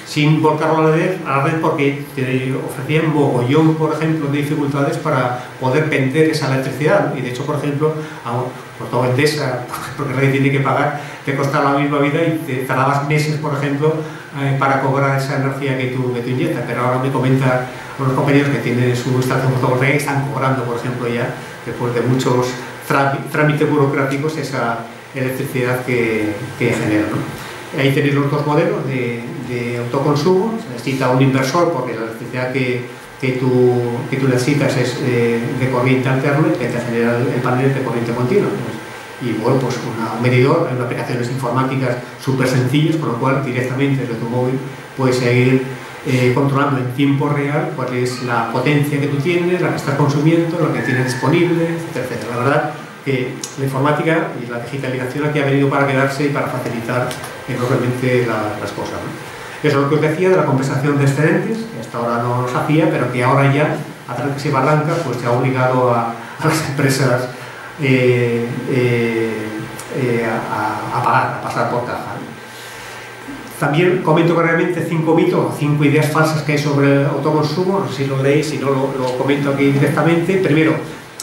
Speaker 2: sin volcarlo a la red porque te ofrecían mogollón, por ejemplo, de dificultades para poder vender esa electricidad. Y de hecho, por ejemplo, por toda Endesa, porque nadie tiene que pagar, te costaba la misma vida y te tardabas meses, por ejemplo, para cobrar esa energía que tú inyectas. Pero ahora me comentan unos compañeros que tienen su instalación fotovoltaica y están cobrando, por ejemplo, ya, después de muchos trámites burocráticos, esa electricidad que genera, ¿no? Ahí tenéis los dos modelos de autoconsumo. Se necesita un inversor porque la electricidad que tú necesitas es de corriente alterna, que te genera el panel de corriente continua. Y bueno, pues un medidor, hay unas aplicaciones informáticas súper sencillas, con lo cual directamente desde tu móvil puedes seguir controlando en tiempo real cuál es la potencia que tú tienes, la que estás consumiendo, lo que tienes disponible, etcétera, etcétera. La verdad que la informática y la digitalización aquí ha venido para quedarse y para facilitar enormemente las cosas, ¿no? Eso es lo que os decía de la compensación de excedentes, que hasta ahora no se hacía, pero que ahora ya, a través de barranca, pues se ha obligado a las empresas a pagar, a pasar por caja, ¿no? También comento brevemente 5 mitos o 5 ideas falsas que hay sobre el autoconsumo. No sé si lo leéis, si no lo comento aquí directamente. Primero,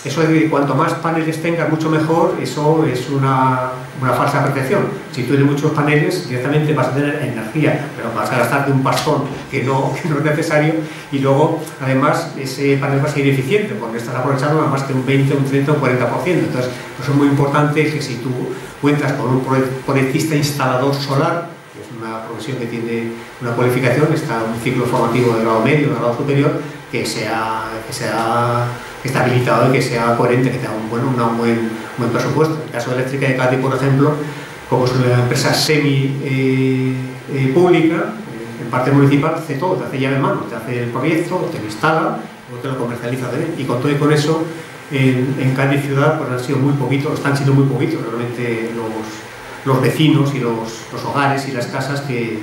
Speaker 2: eso de que cuanto más paneles tengas, mucho mejor, eso es una falsa percepción. Si tú tienes muchos paneles, directamente vas a tener energía, pero vas a gastarte un pastón que no es necesario, y luego, además, ese panel va a ser ineficiente, porque estás aprovechando más que un 20, un 30, un 40%. Entonces, pues es muy importante que si tú cuentas con un proyectista instalador solar, que es una profesión que tiene una cualificación, está en un ciclo formativo de grado medio, de grado superior, que esté habilitado y que sea coherente, que tenga un buen presupuesto. En el caso de Eléctrica de Cádiz, por ejemplo, como es una empresa semi-pública, en parte municipal, hace todo, te hace llave en mano, te hace el proyecto, te lo instala, luego te lo comercializa también. Y con todo y con eso, en Cádiz ciudad, pues han sido muy poquitos, están siendo muy poquitos realmente los vecinos y los hogares y las casas que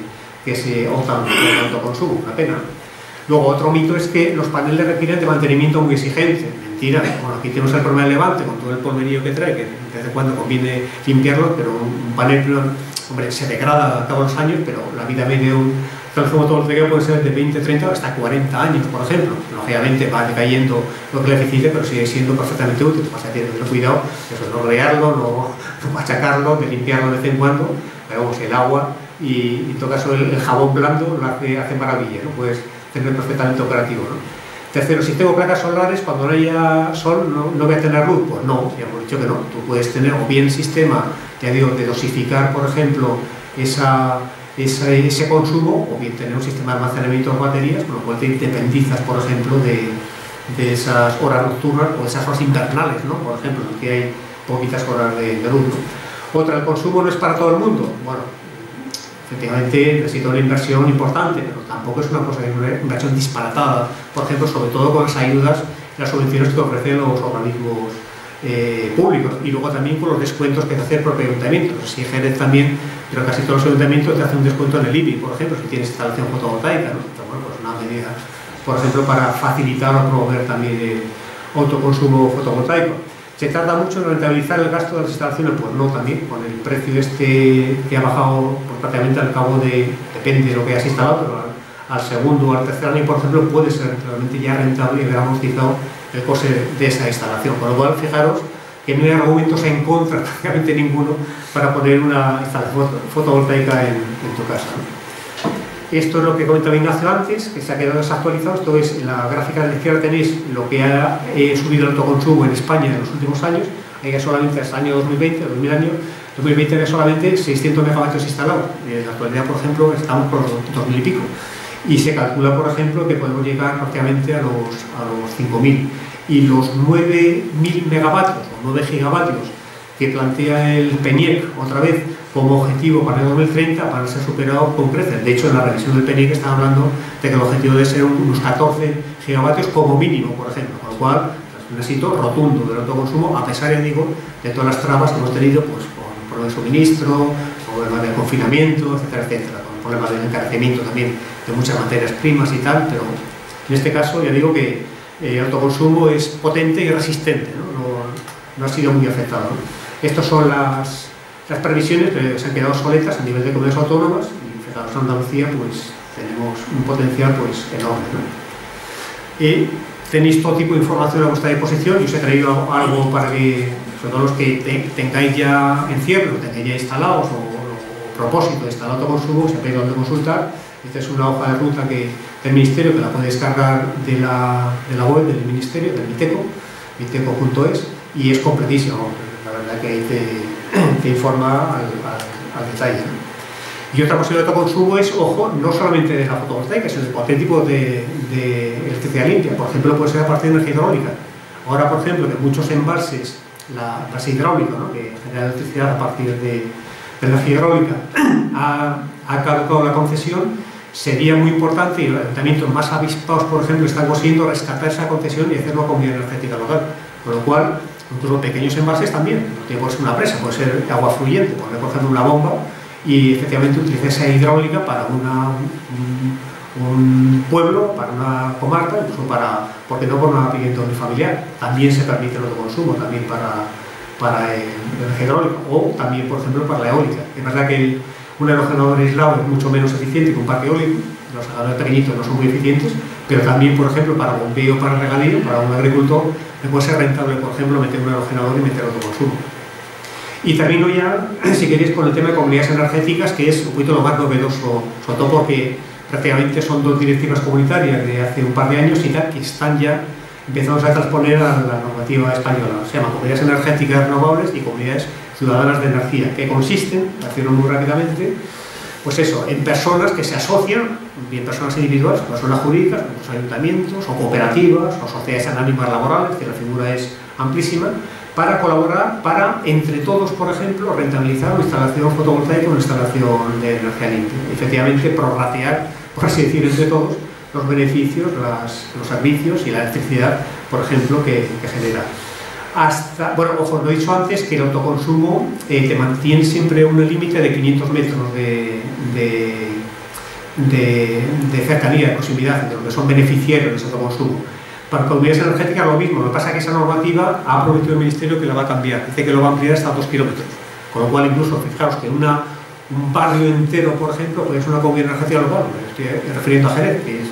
Speaker 2: se optan por el autoconsumo, una pena. Luego, otro mito es que los paneles requieren de mantenimiento muy exigente. Mentira. Bueno, aquí tenemos el problema del Levante con todo el polverío que trae, que desde cuando conviene limpiarlo, pero un panel, hombre, se degrada a cabo de los años, pero la vida media de un transformador fotovoltaico puede ser de 20, 30 hasta 40 años, por ejemplo. Lógicamente va decayendo lo que le eficiente, pero sigue siendo perfectamente útil. Vas a tener cuidado de no regarlo, no machacarlo, de limpiarlo de vez en cuando. Pero vamos, el agua y en todo caso el jabón blando lo hace maravilla, ¿no? Puedes tener perfectamente operativo, ¿no? Tercero, si tengo placas solares, cuando no haya sol, no voy a tener luz. Pues no, ya hemos dicho que no. Tú puedes tener o bien el sistema, ya digo, de dosificar, por ejemplo, ese consumo, o bien tener un sistema de almacenamiento de baterías, con lo cual te independizas, por ejemplo, de esas horas nocturnas o de esas horas invernales, ¿no? Por ejemplo, en que hay poquitas horas de luz, ¿no? Otra, el consumo no es para todo el mundo. Bueno, efectivamente necesita una inversión importante, pero tampoco es una cosa de una inversión disparatada, por ejemplo, sobre todo con las ayudas y las subvenciones que ofrecen los organismos públicos, y luego también con los descuentos que te hace el propio ayuntamiento. Si Jerez también, pero casi todos los ayuntamientos te hacen un descuento en el IBI, por ejemplo, si tienes instalación fotovoltaica, ¿no? Pero bueno, pues una medida, por ejemplo, para facilitar o promover también el autoconsumo fotovoltaico. ¿Se tarda mucho en rentabilizar el gasto de las instalaciones? Pues no, también, con el precio que ha bajado pues, prácticamente al cabo depende de lo que hayas instalado, pero al segundo o al tercer año, por ejemplo, puede ser realmente ya rentable y haber amortizado el coste de esa instalación. Con lo cual, fijaros que no hay argumentos en contra, prácticamente ninguno, para poner una instalación fotovoltaica en tu casa, ¿no? Esto es lo que comentaba Ignacio antes, que se ha quedado desactualizado. Esto es, en la gráfica de la izquierda tenéis lo que ha subido el autoconsumo en España en los últimos años. Ahí solamente hasta el año 2020, 2000 años, 2020 había solamente 600 megavatios instalados. En la actualidad, por ejemplo, estamos por los 2000 y pico. Y se calcula, por ejemplo, que podemos llegar prácticamente a los 5000. Y los 9000 megavatios o 9 gigavatios que plantea el PNIEC otra vez como objetivo para el 2030 van a ser superados con creces. De hecho, en la revisión del PNIEC está hablando de que el objetivo debe ser unos 14 gigavatios como mínimo, por ejemplo, con lo cual es un éxito rotundo del autoconsumo, a pesar, ya digo, de todas las trabas que hemos tenido, pues con problemas de suministro, problemas de confinamiento, etcétera, etcétera, con problemas de encarecimiento también de muchas materias primas y tal, pero en este caso ya digo que el autoconsumo es potente y resistente, no ha sido muy afectado, ¿no? Estas son las previsiones que se han quedado soletas a nivel de comunidades autónomas y fijaros, en Andalucía pues tenemos un potencial pues enorme, ¿no? Y tenéis todo tipo de información a vuestra disposición. Yo os he traído algo para que, sobre todo los que tengáis ya encierro, tengáis ya instalados o propósito de instalar autoconsumo, sepáis dónde consultar. Esta es una hoja de ruta del Ministerio que la podéis cargar de la web del Ministerio, del Miteco, miteco.es, y es completísimo. La verdad que ahí te informa al detalle, ¿no? Y otra posibilidad de autoconsumo es, ojo, no solamente de la fotovoltaica, sino de cualquier tipo de electricidad limpia. Por ejemplo, puede ser a partir de energía hidráulica. Ahora, por ejemplo, que muchos embalses, la base hidráulica, ¿no?, que genera electricidad a partir de energía hidráulica, ha caducado la concesión. Sería muy importante, y los ayuntamientos más avispados, por ejemplo, están consiguiendo rescatar esa concesión y hacerlo con comunidad energética local. Con lo cual, incluso pequeños envases también, no tiene por ser una presa, puede ser agua fluyente, poner por ejemplo una bomba y efectivamente utilizar esa hidráulica para un pueblo, para una comarca, incluso porque no por una vivienda familiar. También se permite el autoconsumo, también para energía hidráulica, o también, por ejemplo, para la eólica. Es verdad que un aerogenerador aislado es mucho menos eficiente que un parque eólico, los aerogeneradores pequeñitos no son muy eficientes, pero también, por ejemplo, para bombeo, para regadío, para un agricultor, le puede ser rentable, por ejemplo, meter un aerogenerador y meter autoconsumo. Y termino ya, si queréis, con el tema de comunidades energéticas, que es un poquito lo más novedoso, sobre todo porque prácticamente son dos directivas comunitarias de hace un par de años y tal, que están ya empezando a transponer a la normativa española. Se llaman comunidades energéticas renovables y comunidades ciudadanas de energía, que consisten, para decirlo muy rápidamente, pues eso, en personas que se asocian, bien personas individuales, personas jurídicas, como ayuntamientos, o cooperativas, o sociedades anónimas laborales, que la figura es amplísima, para colaborar, para, entre todos, por ejemplo, rentabilizar una instalación fotovoltaica o una instalación de energía limpia. Efectivamente, prorratear, por así decir, entre todos, los beneficios, los servicios y la electricidad, por ejemplo, que genera. Bueno, ojo, lo he dicho antes, que el autoconsumo te mantiene siempre un límite de 500 metros de cercanía, de proximidad, entre los que son beneficiarios de ese autoconsumo. Para comunidades energéticas lo mismo, lo que pasa es que esa normativa ha prometido el Ministerio que la va a cambiar, dice que lo va a ampliar hasta 2 kilómetros, con lo cual incluso, fijaros que un barrio entero, por ejemplo, puede ser una comunidad energética local, me estoy refiriendo a Jerez, que es,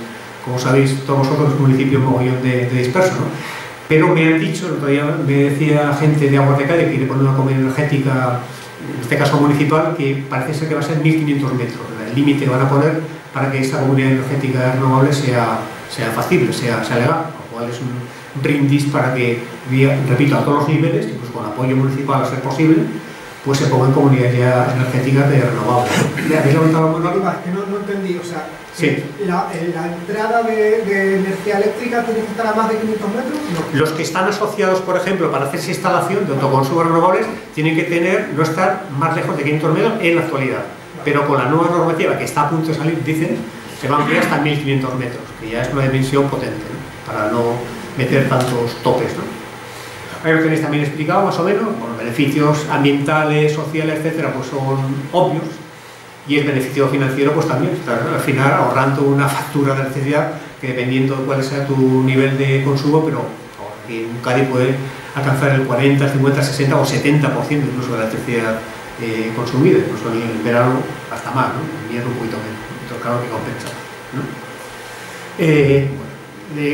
Speaker 2: como sabéis todos vosotros, un municipio mogollón de disperso, ¿no? Pero me han dicho, el otro día me decía gente de Aguas de Cádiz que quiere poner una comunidad energética, en este caso municipal, que parece ser que va a ser 1500 metros, el límite que van a poner para que esta comunidad energética renovable sea factible, sea legal, lo cual es un brindis para que, repito, a todos los niveles, incluso con apoyo municipal a ser posible, pues se pongan comunidades ya energéticas de renovables. ¿Habéis levantado la mano?
Speaker 4: Es que no entendí, o sea,
Speaker 2: sí.
Speaker 4: La entrada de energía eléctrica tiene que estar a más de 500 metros. No.
Speaker 2: Los que están asociados, por ejemplo, para hacerse instalación de autoconsumo renovables, tienen que no estar más lejos de 500 metros en la actualidad. Pero con la nueva normativa que está a punto de salir, dicen, se va a ampliar hasta 1500 metros, que ya es una dimensión potente, ¿no?, para no meter tantos topes, ¿no? Ahí lo tenéis también explicado, más o menos. Bueno, beneficios ambientales, sociales, etcétera, pues son obvios. Y el beneficio financiero, pues también, estás al final ahorrando una factura de electricidad que, dependiendo de cuál sea tu nivel de consumo, pero aquí en Cádiz puede alcanzar el 40, 50, 60 o 70% incluso de la electricidad consumida, incluso en el verano hasta más, ¿no? En invierno un poquito menos, entonces claro que compensa, ¿no?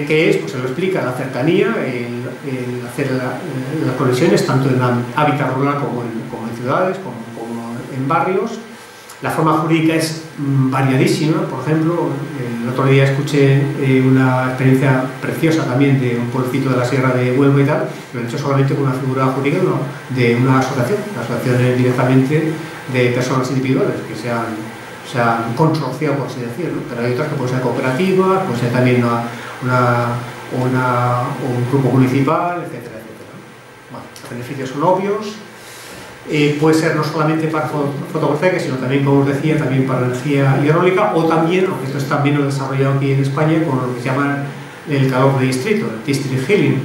Speaker 2: ¿Qué es? Pues se lo explica, la cercanía, el hacer las conexiones tanto en hábitat rural como en ciudades, como en barrios. La forma jurídica es variadísima. Por ejemplo, el otro día escuché una experiencia preciosa también de un pueblecito de la Sierra de Huelva y tal, lo han hecho solamente con una figura jurídica de una asociación. La asociación es directamente de personas individuales que se han consorciado, por así decirlo, pero hay otras que pueden ser cooperativas, puede ser también un grupo municipal, etcétera, etcétera. Bueno, los beneficios son obvios. Puede ser no solamente para fotovoltaica, sino también, como os decía, también para energía hidráulica, o también, aunque esto está bien desarrollado aquí en España, con lo que se llama el calor de distrito, el district heating,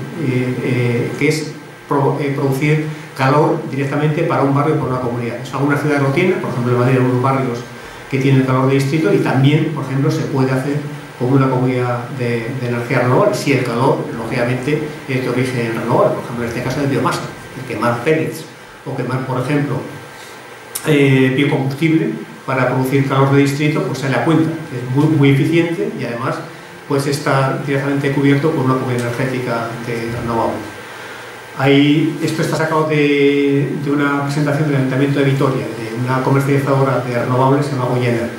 Speaker 2: que es producir calor directamente para un barrio o para una comunidad. Eso algunas ciudades lo tienen, por ejemplo en Madrid hay algunos barrios que tienen calor de distrito, y también, por ejemplo, se puede hacer con una comunidad de energía renovable, si el calor, lógicamente, es de origen renovable, por ejemplo en este caso de biomasa, el quemar pellets, o quemar, por ejemplo, biocombustible para producir calor de distrito, pues sale a cuenta. Es muy eficiente y además pues está directamente cubierto por una comunidad energética de renovable. Esto está sacado de una presentación del Ayuntamiento de Vitoria, de una comercializadora de renovables, se llama Goyener,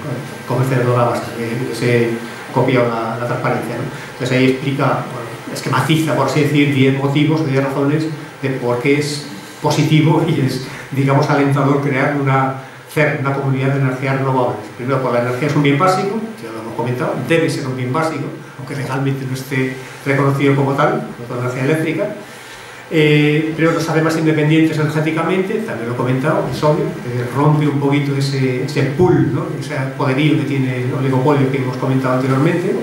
Speaker 2: comercializadora basta, que se copió la transparencia, ¿no? Entonces ahí explica, bueno, esquematiza, por así decir, 10 motivos, 10 razones de por qué es positivo y es, digamos, alentador crear una comunidad de energías renovables. Primero, porque la energía es un bien básico, ya lo hemos comentado, debe ser un bien básico, aunque legalmente no esté reconocido como tal, como la energía eléctrica. Pero nos hace más independientes energéticamente, también lo he comentado, es obvio, rompe un poquito ese pool, ¿no? Ese poderío que tiene el oligopolio que hemos comentado anteriormente.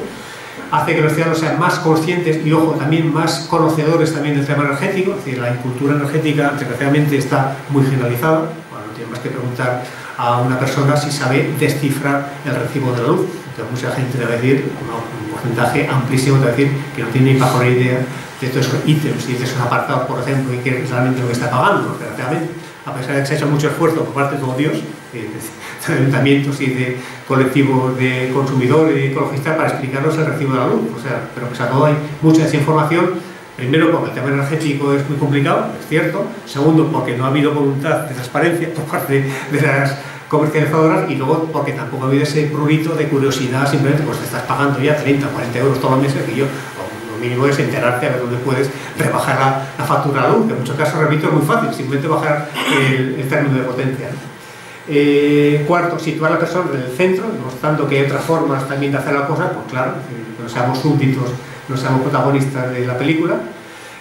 Speaker 2: Hace que los ciudadanos sean más conscientes y, ojo, también más conocedores también del tema energético. Es decir, la incultura energética, desgraciadamente, está muy generalizada. Bueno, no tiene más que preguntar a una persona si sabe descifrar el recibo de la luz. Entonces, mucha gente debe decir, un porcentaje amplísimo debe decir que no tiene ni bajo idea de todos esos ítems y de esos apartados, por ejemplo, y que es realmente lo que está pagando, desgraciadamente. A pesar de que se ha hecho mucho esfuerzo por parte de todo Dios, de ayuntamientos y de colectivos de consumidores y ecologistas para explicarnos el recibo de la luz. O sea, pero pese a todo hay mucha desinformación. Primero, porque el tema energético es muy complicado, es cierto. Segundo, porque no ha habido voluntad de transparencia por parte de las comercializadoras, y luego porque tampoco ha habido ese prurito de curiosidad, simplemente pues te estás pagando ya 30 o 40 euros todos los meses, que yo lo mínimo es enterarte a ver dónde puedes rebajar la factura de la luz, que en muchos casos, repito, es muy fácil, simplemente bajar el término de potencia. Cuarto, situar a la persona en el centro, demostrando que hay otras formas también de hacer la cosa, pues claro, no seamos súbditos, no seamos protagonistas de la película.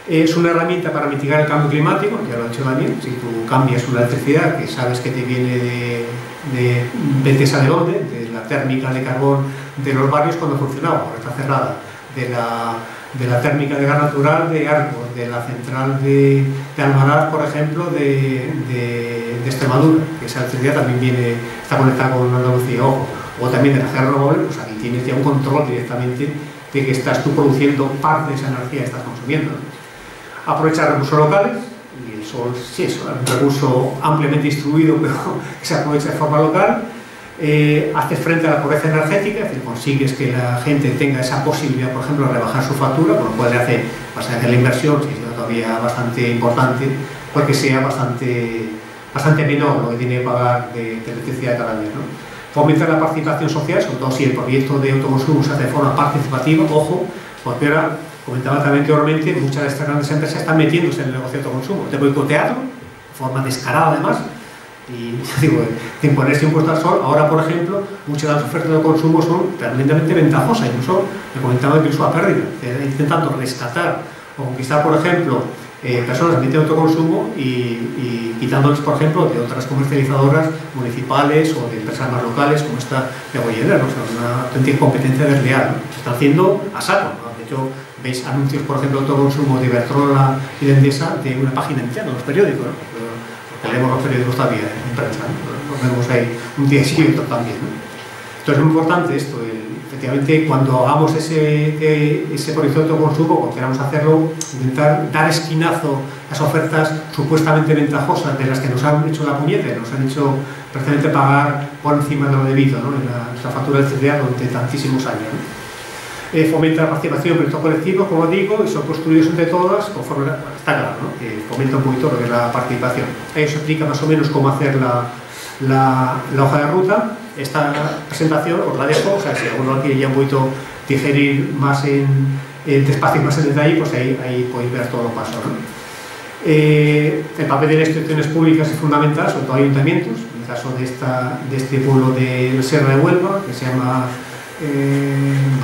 Speaker 2: Es una herramienta para mitigar el cambio climático, ya lo ha dicho Daniel. Si tú cambias una electricidad que sabes que te viene de sabe dónde, de la térmica de carbón de los barrios cuando funcionaba, ahora está cerrada, de la térmica de gas natural de Arcos, de la central de Almaraz, por ejemplo, de Extremadura, que esa electricidad también está conectada con Andalucía, ojo, o también de energía renovable, pues aquí tienes ya un control directamente de que estás tú produciendo parte de esa energía que estás consumiendo. Aprovechar recursos locales, y el sol sí es un recurso ampliamente distribuido, pero que se aprovecha de forma local. Haces frente a la pobreza energética, es decir, consigues que la gente tenga esa posibilidad, por ejemplo, de rebajar su factura, por lo cual hacer la inversión, que es todavía bastante importante, porque sea bastante menor lo que tiene que pagar de electricidad cada mes, ¿no? Fomentar la participación social, sobre todo si el proyecto de autoconsumo se hace de forma participativa, ojo, porque ahora, comentaba también anteriormente, muchas de estas grandes empresas están metiéndose en el negocio de autoconsumo, de boicotearlo, de forma descarada además, y digo, de imponerse impuesto al sol. Ahora, por ejemplo, muchas de las ofertas de consumo son tremendamente ventajosas, incluso, me comentaba, incluso a pérdida, intentando rescatar o conquistar, por ejemplo, personas que tienen autoconsumo y quitándoles, por ejemplo, de otras comercializadoras municipales o de empresas más locales, como esta de Goyener, ¿no? O sea, una auténtica competencia desleal, ¿no? Se está haciendo a saco, ¿no? De hecho, veis anuncios, por ejemplo, de autoconsumo de Iberdrola y de Endesa de una página entera, los periódicos, ¿no? Porque leemos los periódicos todavía en prensa, ¿no? Los vemos ahí un día sí y otro también, ¿no? Entonces es muy importante esto, efectivamente, cuando hagamos ese proyecto de autoconsumo, cuando queramos hacerlo, intentar dar esquinazo a las ofertas supuestamente ventajosas de las que nos han hecho la puñeta, nos han hecho precisamente pagar por encima de lo debido, ¿no? En la factura de electricidad durante tantísimos años, ¿no? Fomenta la participación en proyectos colectivos, como digo, y son construidos entre todas, conforme está claro, ¿no? Fomenta un poquito lo que es la participación. Ahí se explica más o menos cómo hacer la hoja de ruta. Esta presentación os la dejo, o sea, si alguno quiere ya un poquito digerir más despacio y más en detalle, pues ahí podéis ver todos los pasos, ¿no? El papel de las instituciones públicas es fundamental, sobre todo ayuntamientos. En el caso de este pueblo de Sierra de Huelva, que se llama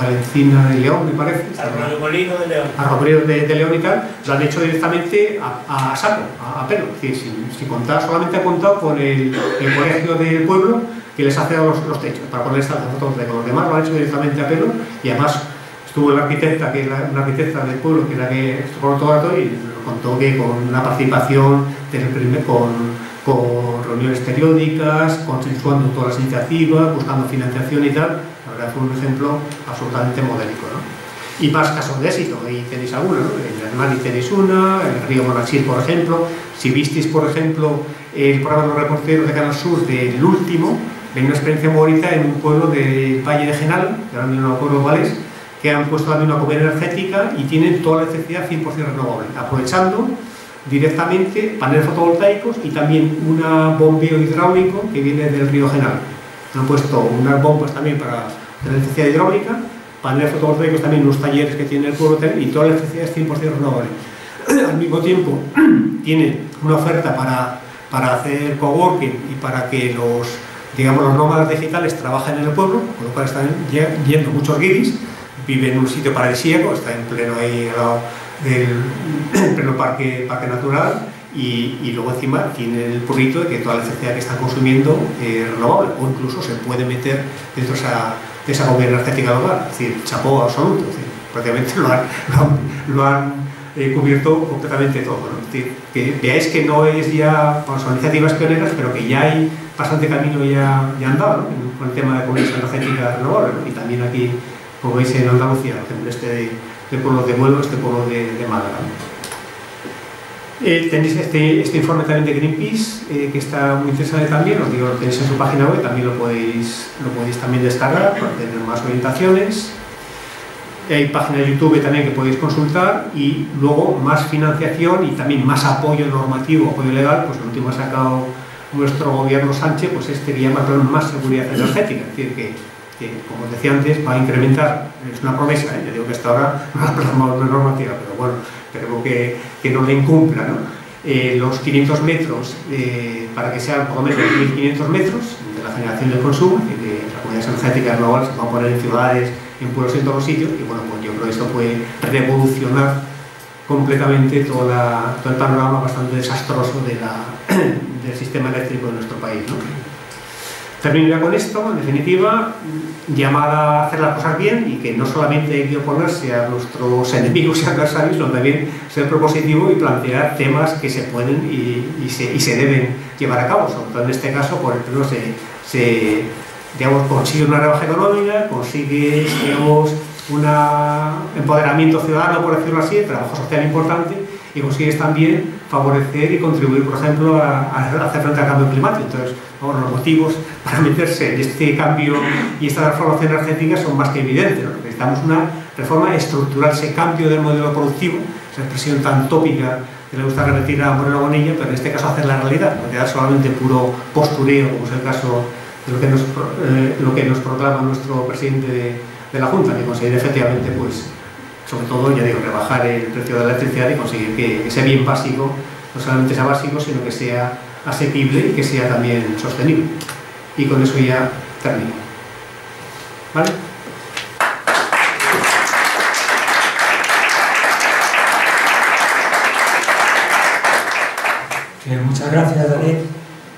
Speaker 2: Valencina de León, me parece.
Speaker 3: Arroyo de León.
Speaker 2: Arroyo de León y tal, lo han hecho directamente a saco, a pelo. Es decir, sin contar, solamente ha contado con el colegio del pueblo que les hace los techos para poner estas fotos de los demás, lo han hecho directamente a pelo, y además estuvo la arquitecta, que es una arquitecta del pueblo, que era que estuvo todo el rato y contó que con una participación con reuniones periódicas, consensuando todas las iniciativas, buscando financiación y tal. La verdad fue un ejemplo absolutamente modélico, ¿no? Y más casos de éxito, ahí tenéis alguna, ¿no? En Hernani tenéis una, en el río Monachil, por ejemplo. Si visteis, por ejemplo, el programa de los reporteros de Canal Sur del último, ven una experiencia muy bonita en un pueblo del Valle de Genal, que ahora mismo no me acuerdo cuál es, que han puesto también una comunidad energética y tienen toda la electricidad 100% renovable, aprovechando directamente paneles fotovoltaicos y también un bombeo hidráulico que viene del río Genal. Han puesto unas bombas también para la electricidad hidráulica, paneles fotovoltaicos también en los talleres que tiene el pueblo y toda la electricidad es 100% renovable. Al mismo tiempo tiene una oferta para hacer coworking y para que los nómadas digitales trabajen en el pueblo, con lo cual están yendo muchos guiris. Vive en un sitio paradisíaco, está en pleno ahí al lado del pleno parque natural, y luego encima tiene el purrito de que toda la electricidad que están consumiendo es renovable, o incluso se puede meter dentro de esa comunidad energética del hogar. Es decir, chapó absoluto, es decir, prácticamente lo han cubierto completamente todo, ¿no? Es decir, que veáis que no es ya, bueno, son iniciativas pioneras, pero que ya hay bastante camino ya andado, ¿no? Con el tema de comunidades energéticas renovables, ¿no? Y también aquí, como veis en Andalucía, por ejemplo, este pueblo de Huelva, este pueblo de Málaga. Tenéis este informe también de Greenpeace, que está muy interesante también, os digo, lo tenéis en su página web, también lo podéis también descargar para tener más orientaciones. Hay página de YouTube también que podéis consultar, y luego más financiación y también más apoyo normativo, apoyo legal. Pues el último ha sacado nuestro gobierno Sánchez, pues que llama más seguridad energética, es decir, que como os decía antes, va a incrementar, es una promesa, yo digo que hasta ahora no ha plasmado una normativa, pero bueno, esperemos que no le incumpla, ¿no? Los 500 metros, para que sean por lo menos 1.500 metros de la generación del consumo, que las comunidades energéticas renovables se van a poner en ciudades, en pueblos, en todos los sitios, y bueno, pues yo creo que esto puede revolucionar completamente todo el panorama bastante desastroso del sistema eléctrico de nuestro país, ¿no? Termino ya con esto. En definitiva, llamada a hacer las cosas bien, y que no solamente hay que oponerse a nuestros enemigos y adversarios, sino también ser propositivo y plantear temas que se pueden y se deben llevar a cabo. Sobre todo en este caso, por ejemplo, consigue una rebaja económica, consigue un empoderamiento ciudadano, por decirlo así, trabajo social importante, y consigues también favorecer y contribuir, por ejemplo, a hacer frente al cambio climático. Entonces, los motivos para meterse en este cambio y esta transformación energética son más que evidentes, ¿no? Necesitamos una reforma estructural, ese cambio del modelo productivo, esa expresión tan tópica que le gusta repetir a Moreno Bonilla, pero en este caso hacer la realidad, no quedar solamente puro postureo, como es el caso de lo que nos proclama nuestro presidente de la Junta, que conseguir efectivamente, pues, sobre todo, ya digo, rebajar el precio de la electricidad y conseguir que ese bien básico no solamente sea básico, sino que sea asequible y que sea también sostenible. Y con eso ya termino. ¿Vale?
Speaker 1: Muchas gracias, Daniel.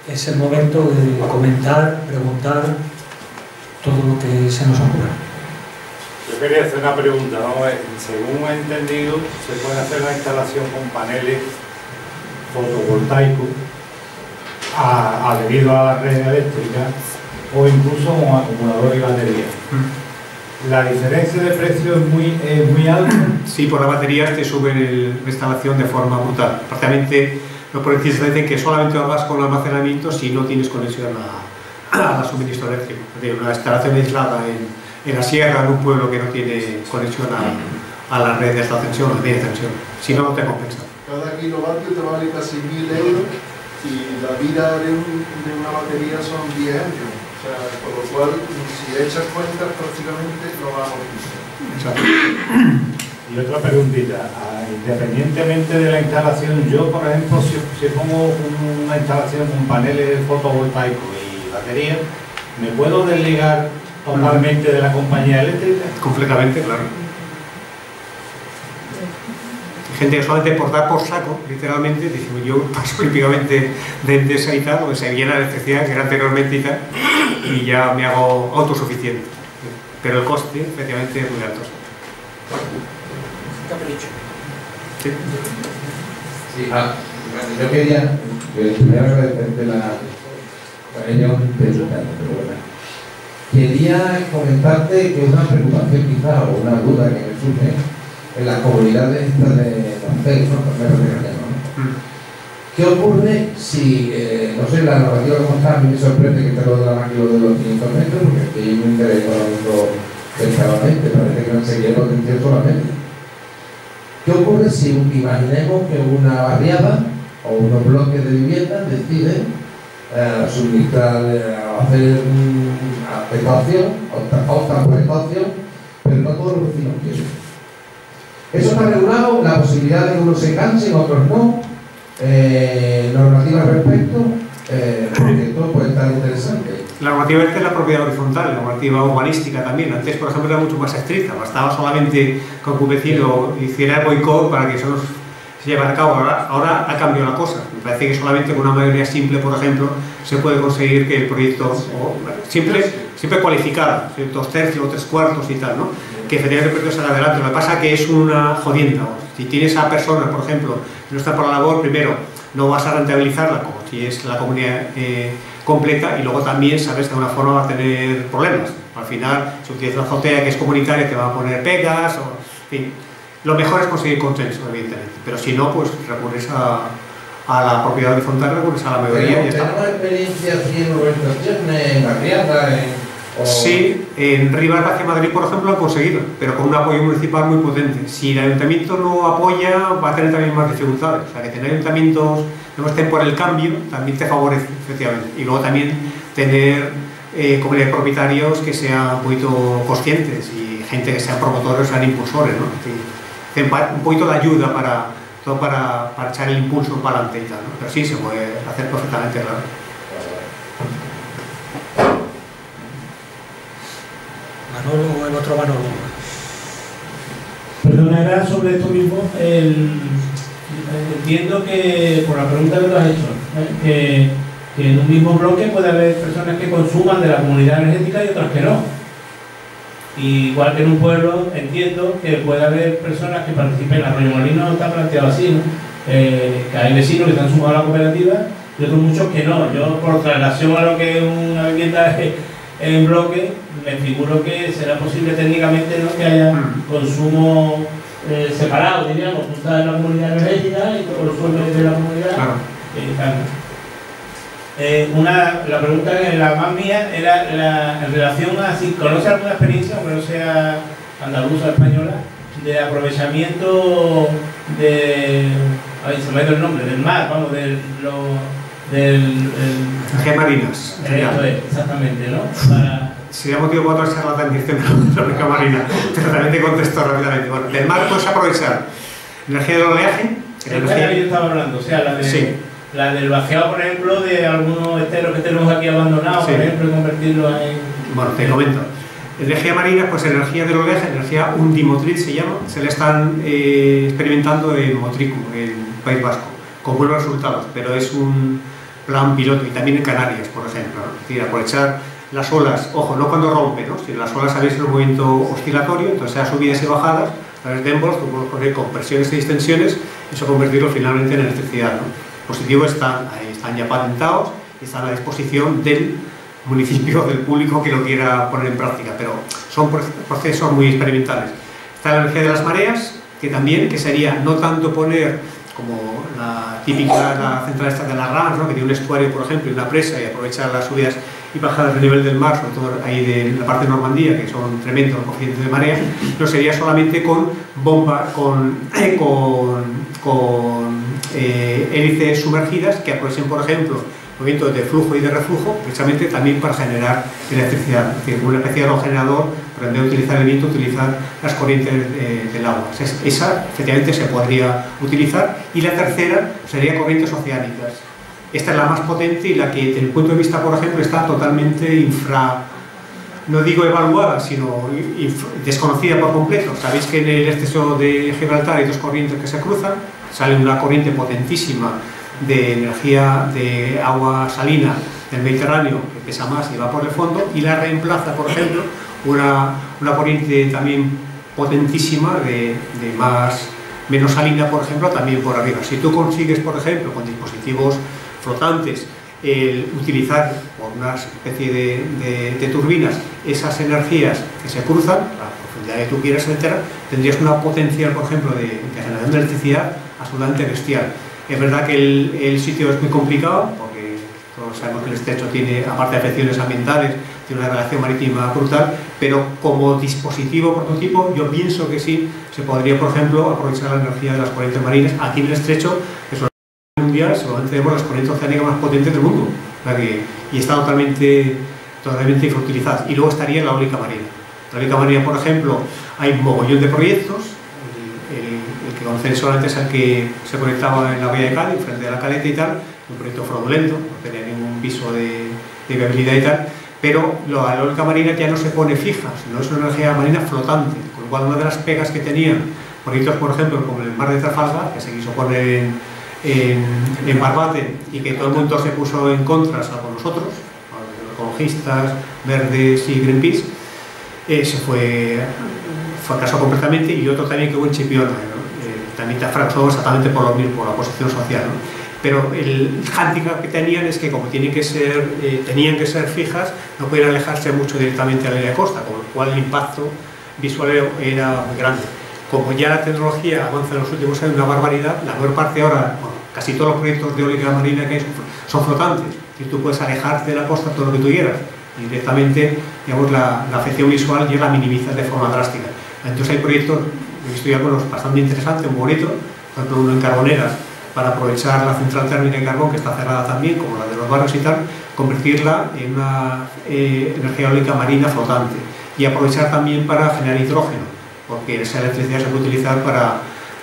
Speaker 1: Es el momento de comentar, preguntar todo lo que se nos ocurra.
Speaker 5: Yo quería hacer una pregunta. Vamos a ver, según he entendido, se puede hacer una instalación con paneles fotovoltaicos debido a la red eléctrica, o incluso con acumulador y batería. ¿La diferencia de precio es muy alta?
Speaker 2: Sí, por las baterías te suben la instalación de forma brutal. Prácticamente los proyectistas dicen que solamente lo hagas con almacenamiento si no tienes conexión a suministro eléctrico. Es decir, una instalación aislada en la sierra, en un pueblo que no tiene conexión a la red de alta tensión o de media tensión. Si no, no te compensa.
Speaker 6: Cada kilovatio te vale casi 1.000 euros y la vida de una batería son 10 años. O sea, por lo cual, si echas cuentas, prácticamente no vamos a usar.
Speaker 5: Y otra preguntita, independientemente de la instalación, yo por ejemplo, si pongo una instalación con paneles fotovoltaicos y baterías, ¿me puedo desligar totalmente de la compañía eléctrica?
Speaker 2: Completamente, claro. Hay gente que solamente por dar por saco, literalmente, dice, yo paso olímpicamente de Endesa y tal, o se viene la electricidad que era anteriormente y tal, y ya me hago autosuficiente. Pero el coste, efectivamente, es muy alto.
Speaker 3: Capricho.
Speaker 2: Sí.
Speaker 7: Sí, yo quería, primero agradecerte quería comentarte que una preocupación quizá o una duda que me surge en las comunidades estas de los CES, ¿no? ¿Qué ocurre si, no sé, la narrativa como está, a mí me sorprende que esté lo de la máquina de los 500 metros, porque aquí hay un interés económico descaradamente, parece que no se quiere potenciar solamente. ¿Qué ocurre si imaginemos que una barriada o unos bloques de viviendas deciden suministrar, hacer esta opción, optan por esta opción, pero no todos los vecinos quieren? Eso está regulado, la posibilidad de que unos se cansen, otros no, normativa al respecto, porque esto puede estar interesante.
Speaker 2: La normativa es la propiedad horizontal, la normativa urbanística también. Antes, por ejemplo, era mucho más estricta, bastaba solamente con que un vecino hiciera el boicot para que eso se llevara a cabo. Ahora ha cambiado la cosa. Me parece que solamente con una mayoría simple, por ejemplo, se puede conseguir que el proyecto, siempre cualificado, 2 tercios o 3/4 y tal, ¿no? Que efectivamente el proyecto salga adelante. Lo que pasa es que es una jodienda. Si tienes a personas, por ejemplo, que no están por la labor, primero, no vas a rentabilizarla como si es la comunidad completa, y luego también sabes que de alguna forma va a tener problemas. Al final, si utilizas la azotea que es comunitaria, te va a poner pegas, o, en fin. Lo mejor es conseguir consenso, evidentemente, pero si no, pues recurres a la propiedad horizontal, recurres a la mayoría y ya está.
Speaker 7: ¿Tenemos experiencia así en urbanizaciones, en barriadas?
Speaker 2: Sí, en Rivas hacia Madrid, por ejemplo, lo han conseguido, pero con un apoyo municipal muy potente. Si el ayuntamiento no apoya, va a tener también más dificultades. O sea, que tener ayuntamientos que no estén por el cambio también te favorece, efectivamente. Y luego también tener comunidades de propietarios que sean un poquito conscientes y gente que sean promotores, sean impulsores, ¿no? En fin, un poquito de ayuda para echar el impulso para adelante y tal, ¿no? Pero sí, se puede hacer perfectamente, claro.
Speaker 1: Manolo, el otro Manolo.
Speaker 8: Perdona, era sobre esto mismo. Entiendo que, por la pregunta que tú has hecho, que en un mismo bloque puede haber personas que consuman de la comunidad energética y otras que no. Igual que en un pueblo, entiendo que puede haber personas que participen. Arroyomolinos está planteado así, ¿no? Que hay vecinos que están sumados a la cooperativa y otros muchos que no. Yo, por traslación a lo que es una vivienda en bloque, me figuro que será posible técnicamente, ¿no?, que haya consumo separado, diríamos. Tú estás en la comunidad energética y tú consumes de la comunidad. La pregunta, la más mía, era en relación a si conoce alguna experiencia, aunque no sea andaluza o española, de aprovechamiento de, se me ha ido el nombre, del mar, vamos,
Speaker 2: energías marinas.
Speaker 8: Exactamente, ¿no?
Speaker 2: Sería motivo para otra charla también de la energía marina, pero también te contesto rápidamente. Bueno, del mar puedes aprovechar energía del oleaje.
Speaker 8: Es la que yo estaba hablando, o sea, la del vaciado, por ejemplo, de algunos esteros que tenemos aquí abandonados, por ejemplo, y convertirlos en...
Speaker 2: Bueno, te comento. Energía marina, pues energía del oleaje, energía undimotriz se llama, se la están experimentando en Motrico, en País Vasco, con buenos resultados, pero es un plan piloto, y también en Canarias, por ejemplo, ¿no? Es decir, aprovechar las olas, ojo, no cuando rompe, ¿no? Si las olas sabéis el movimiento oscilatorio, entonces a subidas y bajadas, a través de Envols, tú puedes poner con presiones y distensiones, y eso convertirlo finalmente en electricidad, ¿no? Los dispositivos están ya patentados y están a la disposición del municipio, del público que lo quiera poner en práctica, pero son procesos muy experimentales. Está la energía de las mareas, que sería no tanto poner como la típica la central esta de la RANS, ¿no?, que tiene un estuario, por ejemplo, y una presa, y aprovechar las subidas y bajadas del nivel del mar, sobre todo ahí de la parte de Normandía, que son tremendos los coeficientes de marea. No sería solamente con bomba, con hélices sumergidas que aprovechen, por ejemplo, movimientos de flujo y de reflujo, precisamente también para generar electricidad. Es decir, una especie de aerogenerador, pero en vez de utilizar el viento, utilizar las corrientes del agua. Esa, efectivamente, se podría utilizar. Y la tercera sería corrientes oceánicas. Esta es la más potente y la que, desde el punto de vista, por ejemplo, está totalmente no digo evaluada, sino desconocida por completo. Sabéis que en el estrecho de Gibraltar hay dos corrientes que se cruzan. Sale una corriente potentísima de energía de agua salina del Mediterráneo, que pesa más y va por el fondo, y la reemplaza, por ejemplo, una corriente también potentísima de menos salina, por ejemplo, también por arriba. Si tú consigues, por ejemplo, con dispositivos flotantes, utilizar por una especie de turbinas esas energías que se cruzan, a la profundidad que tú quieras, etcétera, tendrías una potencial, por ejemplo, de generación de electricidad absolutamente bestial. Es verdad que el sitio es muy complicado, porque todos sabemos que el estrecho tiene, aparte de afecciones ambientales, tiene una relación marítima brutal, pero como dispositivo prototipo, yo pienso que sí se podría, por ejemplo, aprovechar la energía de las corrientes marinas. Aquí en el estrecho, que es mundial, seguramente tenemos las corrientes oceánicas más potentes del mundo, y está totalmente infrautilizadas. Y luego estaría la eólica marina. La eólica marina, por ejemplo, hay un mogollón de proyectos. El que conocéis solamente es el que se conectaba en la bahía de Cádiz, frente a la Caleta y tal, un proyecto fraudulento, no tenía ningún viso de viabilidad y tal, pero la eólica marina ya no se pone fija, sino es una energía marina flotante, con lo cual una de las pegas que tenían proyectos, por ejemplo, como el mar de Trafalgar, que se quiso poner en Barbate y que todo el mundo se puso en contra, salvo nosotros, los ecologistas, verdes y Greenpeace, se fracasó completamente, y otro también que hubo en Chipiona, también fracasó exactamente por lo mismo, por la posición social, ¿no? Pero el hándicap que tenían es que como tenían que ser fijas, no podían alejarse mucho directamente a la línea de costa, con lo cual el impacto visual era muy grande. Como ya la tecnología avanza en los últimos años una barbaridad, la mayor parte ahora, bueno, casi todos los proyectos de eólica marina que hay son flotantes, y tú puedes alejarte de la costa todo lo que tú quieras, y directamente, digamos, la afección visual ya la minimizas de forma drástica. Entonces hay proyectos, he visto ya algunos bastante interesantes, muy bonitos, por ejemplo uno en Carboneras, para aprovechar la central térmica de carbón, que está cerrada también, como la de los barrios y tal, convertirla en una energía eólica marina flotante, y aprovechar también para generar hidrógeno, porque esa electricidad se puede utilizar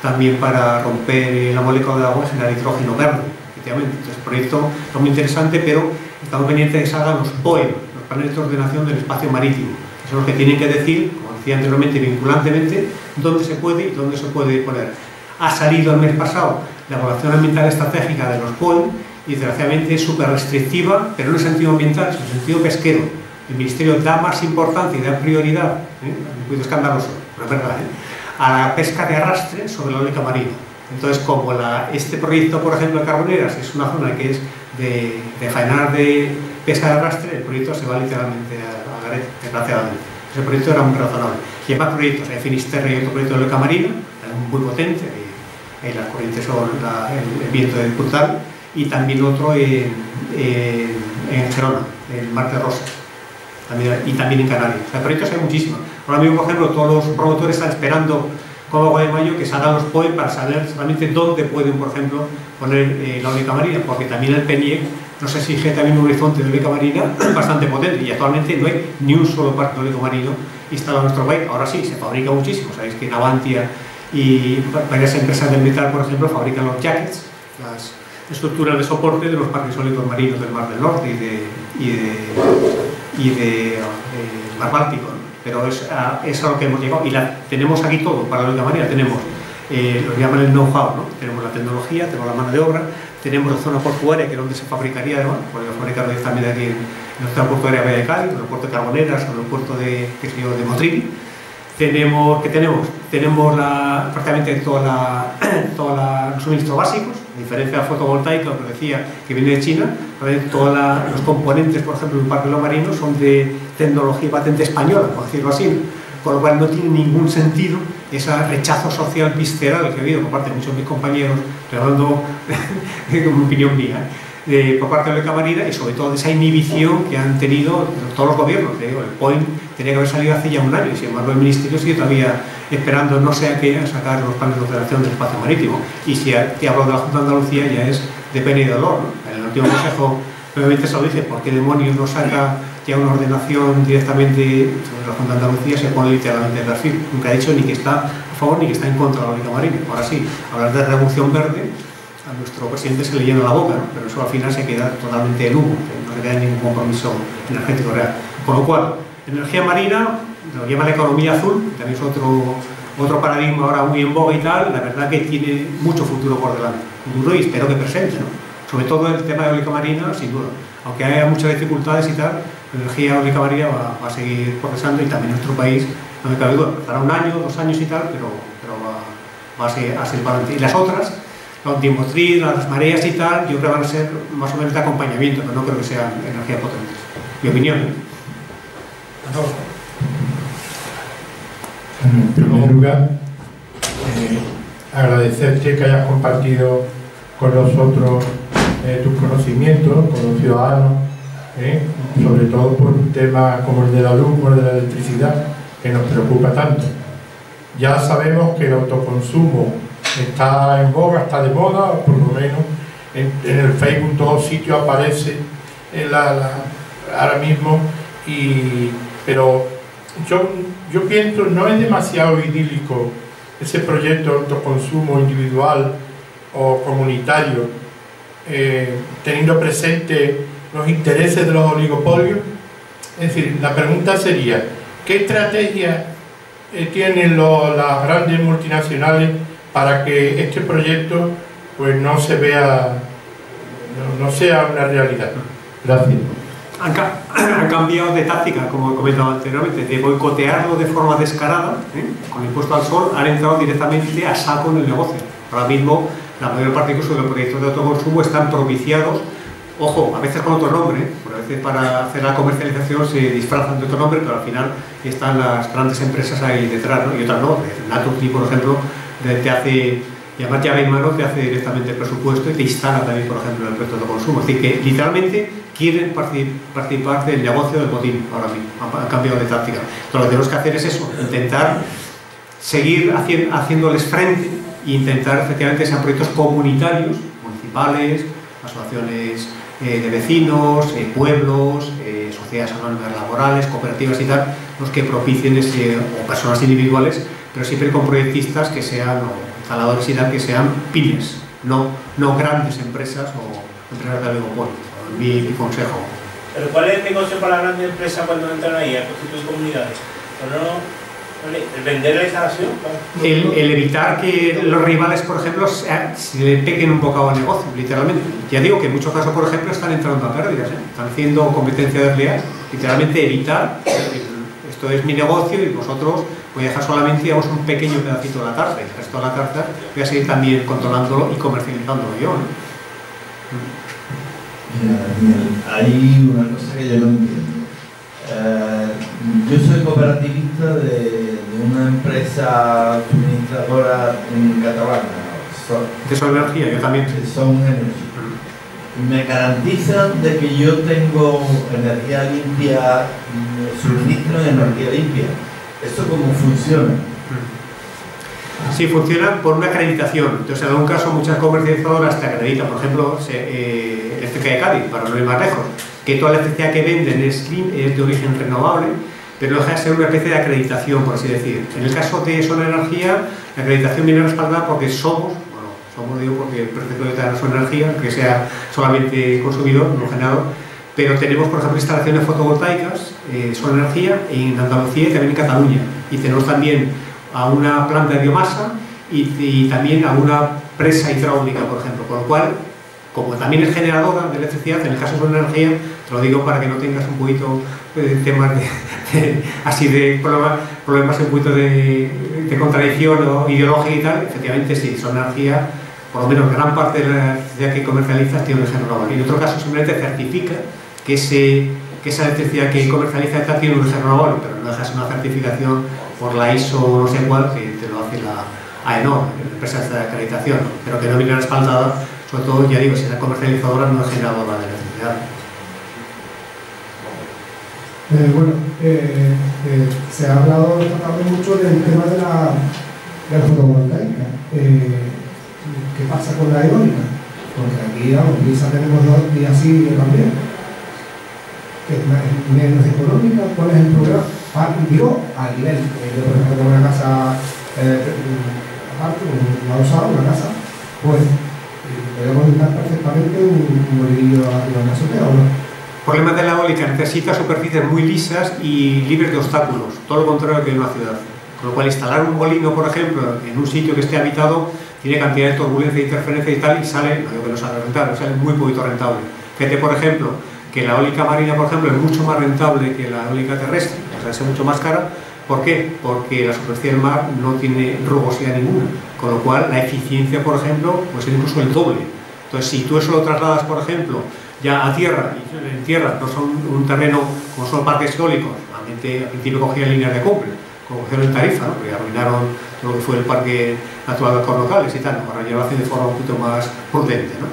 Speaker 2: también para romper la molécula de agua y generar hidrógeno verde, efectivamente. Entonces el proyecto es muy interesante, pero estamos pendientes de que salgan los POE, los paneles de ordenación del espacio marítimo, que son los que tienen que decir, como decía anteriormente, vinculantemente, dónde se puede y dónde se puede poner. Ha salido el mes pasado la evaluación ambiental estratégica de los POE, y desgraciadamente es súper restrictiva, pero no en el sentido ambiental, sino en el sentido pesquero. El Ministerio da más importancia y da prioridad, un poquito escandaloso, pero es verdad, a la pesca de arrastre sobre la eólica marina. Entonces, como este proyecto, por ejemplo, de Carboneras, es una zona que es de faenar de pesca de arrastre, el proyecto se va literalmente a garete, desgraciadamente. Ese proyecto era muy razonable. Y hay más proyectos, hay Finisterre y otro proyecto de eólica marina, muy potente, las corrientes son el viento de brutal, y también otro en Gerona, el Mar de Rosas, y también en Canarias. O sea, proyectos hay muchísimos. Ahora mismo, por ejemplo, todos los promotores están esperando como agua de mayo que salgan los POE para saber realmente dónde pueden, por ejemplo, poner la eólica marina, porque también el PENIEC nos exige también un horizonte de eólica marina bastante potente, y actualmente no hay ni un solo parque eólico marino instalado en nuestro país. Ahora sí, se fabrica muchísimo. Sabéis que Navantia y varias empresas del metal, por ejemplo, fabrican los jackets, las estructuras de soporte de los parques eólicos marinos del Mar del Norte y de Mar Báltico, ¿no? Pero es a lo que hemos llegado, y tenemos aquí todo para la eólica marina. Tenemos lo que llaman el know-how, ¿no? Tenemos la tecnología, tenemos la mano de obra, tenemos la zona portuaria, que es donde se fabricaría, además, podemos fabricarlo también aquí en la zona portuaria de Cádiz, en el puerto de Carboneras, o en el puerto de Motril. Tenemos prácticamente los suministros básicos, a diferencia de la fotovoltaica, que decía que viene de China. Todos los componentes, por ejemplo, de un parque marino son de tecnología y patente española, por decirlo así, con lo cual no tiene ningún sentido ese rechazo social visceral que ha habido por parte de muchos de mis compañeros, hablando como opinión mía, por parte de Eólica Marina y sobre todo de esa inhibición que han tenido todos los gobiernos. El POIN tenía que haber salido hace ya un año y sin embargo el Ministerio sigue todavía esperando no sé a qué sacar los planes de ordenación del espacio marítimo. Y si hablo de la Junta de Andalucía ya es de pena y dolor, ¿no? En el último consejo nuevamente se lo dice, ¿por qué demonios no saca ya una ordenación directamente sobre la Junta de Andalucía? Se pone literalmente de perfil. Nunca ha dicho ni que está a favor ni que está en contra de la Eólica Marina. Ahora sí, hablar de revolución verde a nuestro presidente se le llena la boca, ¿no? Pero eso al final se queda totalmente en humo, no se queda ningún compromiso energético real. Con lo cual, energía marina, lo llama la economía azul, también es otro paradigma ahora muy en boga y tal, la verdad que tiene mucho futuro por delante, futuro y espero que presente, ¿no? Sobre todo el tema de eólica marina, sin duda, aunque haya muchas dificultades y tal, la energía eólica marina va a seguir progresando y también nuestro país, no me cabe duda, estará un año, 2 años y tal, pero va a seguir para adelante. Y las otras, la ondimotriz, las mareas y tal, yo creo que van a ser más o menos de acompañamiento, pero no creo que sean energías potentes. Mi opinión, ¿eh?
Speaker 9: En primer lugar, agradecerte que hayas compartido con nosotros tus conocimientos, con los ciudadanos, sobre todo por un tema como el de la luz o el de la electricidad, que nos preocupa tanto. Ya sabemos que el autoconsumo está en boga, está de moda, o por lo menos en el Facebook, en todos sitios aparece ahora mismo, pero yo pienso, no es demasiado idílico ese proyecto de autoconsumo individual o comunitario, teniendo presente los intereses de los oligopolios. Es decir, la pregunta sería, ¿qué estrategia tienen las grandes multinacionales para que este proyecto pues no se vea, no sea una realidad? Gracias.
Speaker 2: Han cambiado de táctica, como he comentado anteriormente, de boicotearlo de forma descarada, con el impuesto al sol, han entrado directamente a saco en el negocio. Ahora mismo, la mayor parte incluso de los proyectos de autoconsumo están propiciados, ojo, a veces con otro nombre, porque a veces para hacer la comercialización se disfrazan de otro nombre, pero al final están las grandes empresas ahí detrás, ¿no? Y otras no. Naturgy, por ejemplo, te hace, llamar llave en mano, te hace directamente el presupuesto y te instala también, por ejemplo, el proyecto de autoconsumo. Es decir, que literalmente quieren participar del negocio del botín ahora mismo, han cambiado de táctica. Entonces, lo que tenemos que hacer es eso, intentar seguir haciéndoles frente e intentar efectivamente que sean proyectos comunitarios, municipales, asociaciones de vecinos, pueblos, sociedades anónimas laborales, cooperativas y tal, los que propicien o personas individuales, pero siempre con proyectistas que sean, o instaladores y tal, que sean pymes, no grandes empresas o empresas de oligopolio. Mi consejo.
Speaker 3: ¿Pero cuál es el negocio para la gran empresa cuando entran ahí a constituir comunidades? ¿El vender la instalación?
Speaker 2: El evitar que los rivales, por ejemplo, se le peguen un bocado al negocio, literalmente. Ya digo que en muchos casos, por ejemplo, están entrando a pérdidas, están haciendo competencia desleal. Literalmente evitar, esto es mi negocio y vosotros voy a dejar solamente, digamos, un pequeño pedacito de la tarta, y el resto de la tarta voy a seguir también controlándolo y comercializándolo yo, ¿no?
Speaker 10: Mira, hay una cosa que yo no entiendo. Yo soy cooperativista de una empresa suministradora en Cataluña.
Speaker 2: De Son Energía, yo también.
Speaker 10: Son Energía. Me garantizan de que yo tengo energía limpia, suministro de energía limpia. ¿Esto cómo funciona?
Speaker 2: Sí, funciona por una acreditación. Entonces, en algún caso, muchas comercializadoras te acreditan, por ejemplo, Eléctrica de Cádiz, para no ir más lejos, que toda la electricidad que venden es de origen renovable, pero no deja de ser una especie de acreditación, por así decir. En el caso de Son Energía, la acreditación viene respaldada porque somos, digo porque el precio de Son Energía, que sea solamente consumidor, no generador, pero tenemos, por ejemplo, instalaciones fotovoltaicas, Son Energía, en Andalucía y también en Cataluña. Y tenemos también a una planta de biomasa y también a una presa hidráulica, por ejemplo, con lo cual, como también es generadora de electricidad, en el caso de Son Energía, te lo digo para que no tengas un poquito de temas así de problemas un poquito de contradicción o ideológica y tal. Efectivamente sí, Son Energía, por lo menos gran parte de la electricidad que comercializa tiene un origen renovable. Y en otro caso simplemente certifica que esa electricidad que comercializa tiene un origen renovable, pero no dejas una certificación por la ISO no sé cuál, que te lo hace la AENOR, la empresa de acreditación, pero que no viene respaldada sobre todo, ya digo, si la comercializadora no es generadora de electricidad.
Speaker 4: Se ha hablado también mucho del tema de la fotovoltaica. ¿Qué pasa con la eólica? Porque aquí, vamos, quizás tenemos 2 días así también. ¿Es menos económica? ¿Cuál es el problema? Digo, a nivel, yo por ejemplo tengo una casa aparte, una adosada, una casa, pues podría montar perfectamente un molinillo arriba en la azotea, ¿o no?
Speaker 2: El problema de la eólica necesita superficies muy lisas y libres de obstáculos, todo lo contrario que en una ciudad. Con lo cual, instalar un molino, por ejemplo, en un sitio que esté habitado, tiene cantidad de turbulencia, interferencia y tal, y sale, no digo que no sale rentable, sale muy poquito rentable. Fíjate, por ejemplo, que la eólica marina, por ejemplo, es mucho más rentable que la eólica terrestre, o sea, es mucho más cara. ¿Por qué? Porque la superficie del mar no tiene rugosidad ninguna, con lo cual la eficiencia, por ejemplo, pues es incluso el doble. Entonces, si tú eso lo trasladas, por ejemplo, ya a tierra, y en tierra no son un terreno como son parques eólicos, realmente al principio cogían líneas de cumbre, como cogieron en Tarifa, ¿no? Porque arruinaron todo lo que fue el Parque Natural de Cornocales y tal, ahora ya lo hacen de forma un poquito más prudente, ¿no?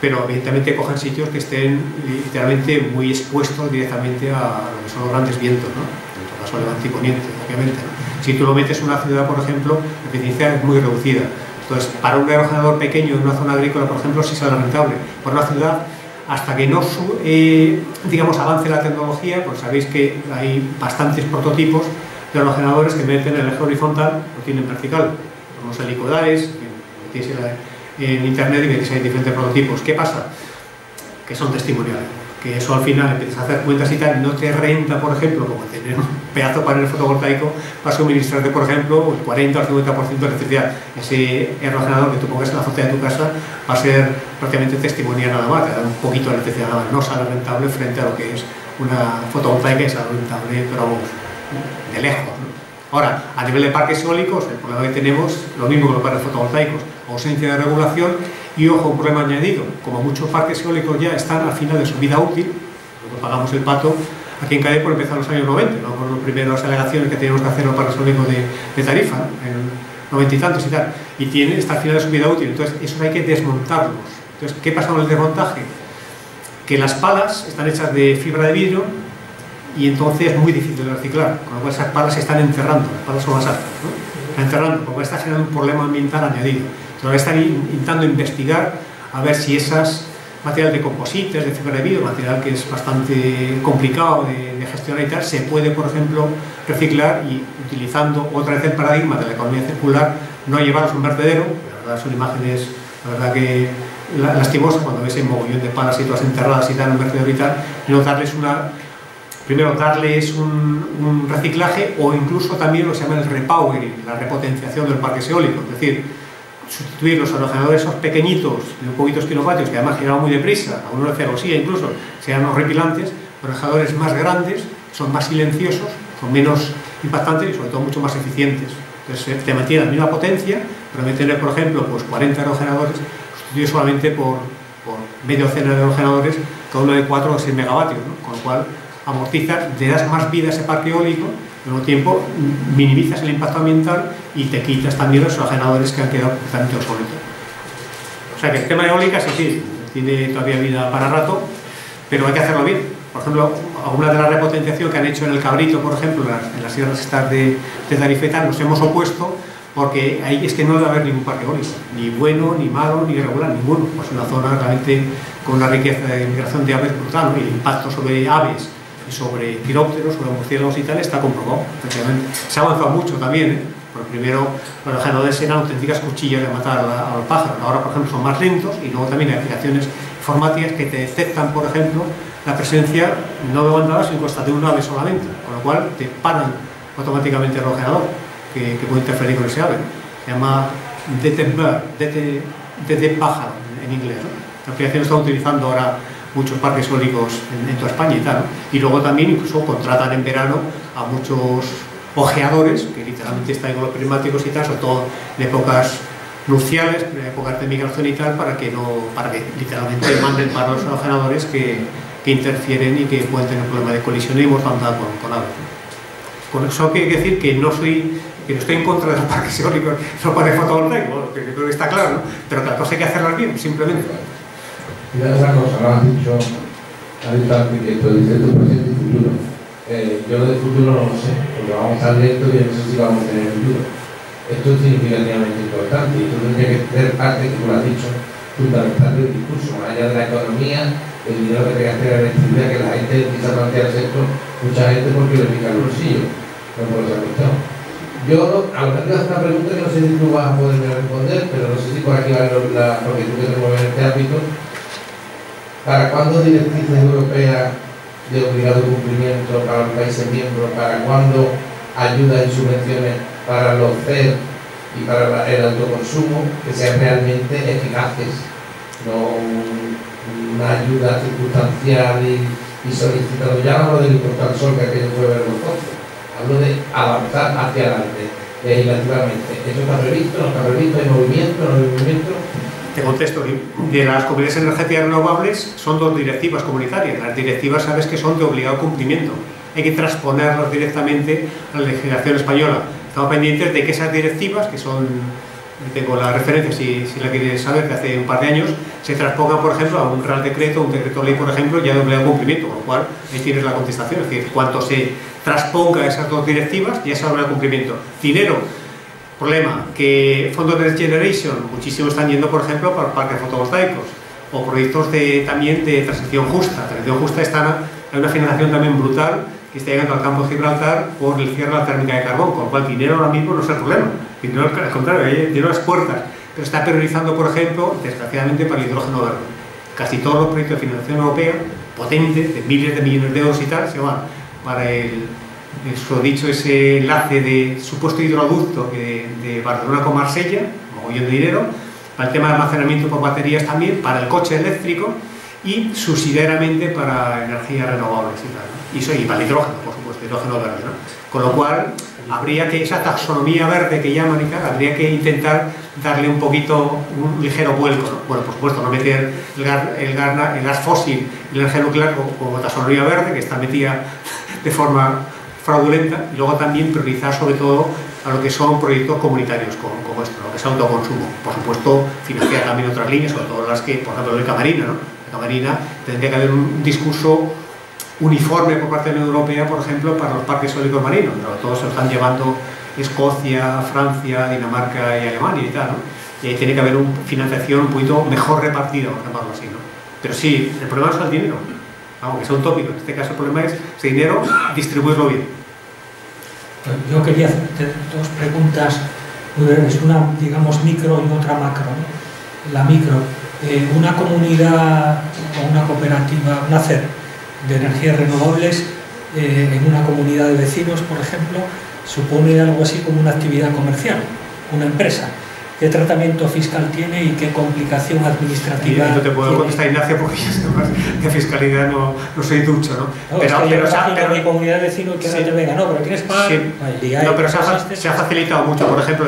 Speaker 2: Pero evidentemente cogen sitios que estén literalmente muy expuestos directamente a lo que son los grandes vientos, ¿no? En este caso levante y poniente, obviamente, ¿no? Si tú lo metes en una ciudad, por ejemplo, la eficiencia es muy reducida. Entonces, para un aerogenerador pequeño en una zona agrícola, por ejemplo, sí sale rentable. Para una ciudad, hasta que no digamos, avance la tecnología, pues sabéis que hay bastantes prototipos de aerogeneradores que meten el eje horizontal, lo tienen vertical, los helicoidales, que metéis en internet y veis que hay diferentes prototipos. ¿Qué pasa? Que son testimoniales, que eso al final empiezas a hacer cuentas y tal, no te renta, por ejemplo, como tener un pedazo de panel fotovoltaico para suministrarte, por ejemplo, el 40 o el 50% de electricidad. Ese aerogenerador que tú pongas en la azotea de tu casa va a ser prácticamente testimonial nada más, te da un poquito de electricidad nada más, no sale rentable frente a lo que es una fotovoltaica, es rentable, pero vamos, de lejos, ¿no? Ahora, a nivel de parques eólicos, el problema que tenemos, lo mismo que los parques fotovoltaicos, ausencia de regulación y, ojo, un problema añadido, como muchos parques eólicos ya están al final de su vida útil, nosotros pagamos el pato aquí en Cádiz por empezar en los años 90, ¿no? Por las primeras alegaciones que teníamos que hacer los parques eólicos de Tarifa, ¿no? En 90 y tantos y tal, y está al final de su vida útil, entonces eso hay que desmontarlos. Entonces, ¿qué pasa con el desmontaje? Que las palas están hechas de fibra de vidrio y entonces es muy difícil de reciclar, con lo cual esas palas se están enterrando, las palas son más altas, ¿no? Están enterrando, con lo cual está generando un problema ambiental añadido. Entonces están intentando investigar a ver si esas material de composites, de fibra de vidrio, material que es bastante complicado de gestionar y tal, se puede, por ejemplo, reciclar y utilizando otra vez el paradigma de la economía circular, no llevarlos a un vertedero. La verdad son imágenes, la verdad que lastimosas cuando ves el mogollón de palas y todas enterradas y tal en un vertedero y tal, y no darles primero darles un reciclaje o incluso también lo que se llama el repowering, la repotenciación del parque eólico, es decir, sustituir los aerogeneradores esos pequeñitos de poquitos kilovatios que además giraban muy deprisa, a uno de celosía incluso, sean horripilantes, aerogeneradores más grandes, son más silenciosos, son menos impactantes y sobre todo mucho más eficientes. Entonces te mantiene la misma potencia, pero en vez de tener, por ejemplo, pues 40 aerogeneradores, sustituir solamente por media docena de aerogeneradores, cada uno de 4 o 6 megavatios, ¿no? Con lo cual amortizas, le das más vida a ese parque eólico, al mismo tiempo minimizas el impacto ambiental y te quitas también los aerogeneradores que han quedado completamente obsoletos. O sea que el tema eólica sí, tiene todavía vida para rato, pero hay que hacerlo bien. Por ejemplo, alguna de las repotenciaciones que han hecho en el Cabrito, por ejemplo, en las sierras estas de Tarifeta, nos hemos opuesto porque ahí es que no debe haber ningún parque eólico, ni bueno, ni malo, ni irregular, ninguno. Pues una zona realmente con una riqueza de migración de aves brutal, ¿no? Y el impacto sobre aves y sobre quirópteros, sobre murciélagos y tal, está comprobado, efectivamente. Se ha avanzado mucho también, ¿eh? Porque primero los aerogeneradores eran auténticas cuchillas de matar a los pájaros. Ahora, por ejemplo, son más lentos y luego también hay aplicaciones informáticas que te detectan, por ejemplo, la presencia no de bandadas, sino de un ave solamente, con lo cual te paran automáticamente el aerogenerador que puede interferir con ese ave. Se llama detect bird, detect pájaro en inglés, ¿no? La aplicación está utilizando ahora muchos parques eólicos en toda España y tal, ¿no? Y luego también incluso contratan en verano a muchos ojeadores que literalmente están con los prismáticos y tal, sobre todo en épocas nupciales, en épocas de migración y tal, para que literalmente manden para los aerogeneradores que interfieren y que pueden tener problemas de colisión y mortandad con aves. Con eso quiere decir que no soy que no estoy en contra de los parques eólicos, los parques fotovoltaicos, que creo que está claro, ¿no? Pero que la cosa hay que hacerlas bien, simplemente.
Speaker 7: Mira esa cosa, ¿no? Has dicho arquitecto, dice tu presente y futuro. Yo lo del futuro no lo sé, porque vamos a estar lento y no sé si vamos a tener futuro. Esto es significativamente importante y esto tendría que ser parte, que tú lo has dicho, fundamental del discurso, más allá de la economía, el dinero que te gaste la electricidad, que la gente empieza a plantearse esto, mucha gente porque le pica el bolsillo, no por esa cuestión. Yo, a lo mejor te hago una pregunta que no sé si tú vas a poderme responder, pero no sé si por aquí va porque tú que te mueves en este ámbito. ¿Para cuándo directrices europeas de obligado cumplimiento para los países miembros? ¿Para cuándo ayudas y subvenciones para los CER y para el autoconsumo que sean realmente eficaces? No una ayuda circunstancial y solicitado. Ya no hablo del importante sol que aquello fue vergonzoso. Hablo de avanzar hacia adelante legislativamente. ¿Eso está previsto? ¿No está previsto? ¿Hay movimiento? ¿No hay movimiento?
Speaker 2: Te contesto, de las comunidades energéticas renovables son 2 directivas comunitarias. Las directivas sabes que son de obligado cumplimiento. Hay que transponerlas directamente a la legislación española. Estamos pendientes de que esas directivas, que son, tengo la referencia si la quieres saber, de hace un par de años, se transpongan, por ejemplo, a un real decreto, un decreto ley, por ejemplo, ya de obligado cumplimiento, con lo cual ahí tienes la contestación. Es decir, cuanto se transponga esas 2 directivas, ya se obligado cumplimiento. Dinero. Problema, que fondos de Next Generation, muchísimos están yendo, por ejemplo, para parques fotovoltaicos o proyectos también de transición justa. Transición justa hay una financiación también brutal que está llegando al campo de Gibraltar por el cierre de la térmica de carbón, con lo cual dinero ahora mismo no es el problema. Dinero, al contrario, hay dinero a las puertas, pero está priorizando, por ejemplo, desgraciadamente para el hidrógeno verde. Casi todos los proyectos de financiación europea, potentes, de miles de millones de euros y tal, se van para eso dicho, ese enlace de supuesto hidroducto de Barcelona con Marsella, un mogollón de dinero, para el tema de almacenamiento por baterías también, para el coche eléctrico y subsidiariamente para energías renovables y tal, ¿no? Y para el hidrógeno, por supuesto, hidrógeno verde, ¿no? Con lo cual, habría que, esa taxonomía verde que llaman y tal, habría que intentar darle un poquito, un ligero vuelco, ¿no? Bueno, por supuesto, no meter el gas fósil y la energía nuclear como taxonomía verde, que está metida de forma fraudulenta, y luego también priorizar sobre todo a lo que son proyectos comunitarios como esto, lo que es autoconsumo. Por supuesto, financiar también otras líneas, sobre todo las que, por ejemplo, de Camarina, ¿no? De Camarina tendría que haber un discurso uniforme por parte de la Unión Europea, por ejemplo, para los parques eólicos marinos, pero todos se lo están llevando Escocia, Francia, Dinamarca y Alemania y tal, ¿no? Y ahí tiene que haber una financiación un poquito mejor repartida, por llamarlo así, ¿no? Pero sí, el problema no es el dinero. Aunque sea un tópico, en este caso el problema es ese dinero, distribuirlo bien.
Speaker 1: Yo quería hacerte 2 preguntas muy breves, una digamos micro y otra macro, ¿no? La micro, una comunidad o una cooperativa, una CER de energías renovables en una comunidad de vecinos, por ejemplo, supone algo así como una actividad comercial, una empresa. ¿Qué tratamiento fiscal tiene y qué complicación administrativa?
Speaker 2: No te puedo contestar, Ignacio, porque yo sé más de fiscalidad no soy ducho, ¿no?
Speaker 1: No, pero mi comunidad de vecinos que no te venga, no, pero tienes para...
Speaker 2: Sí. No, pero se ha facilitado mucho, por ejemplo,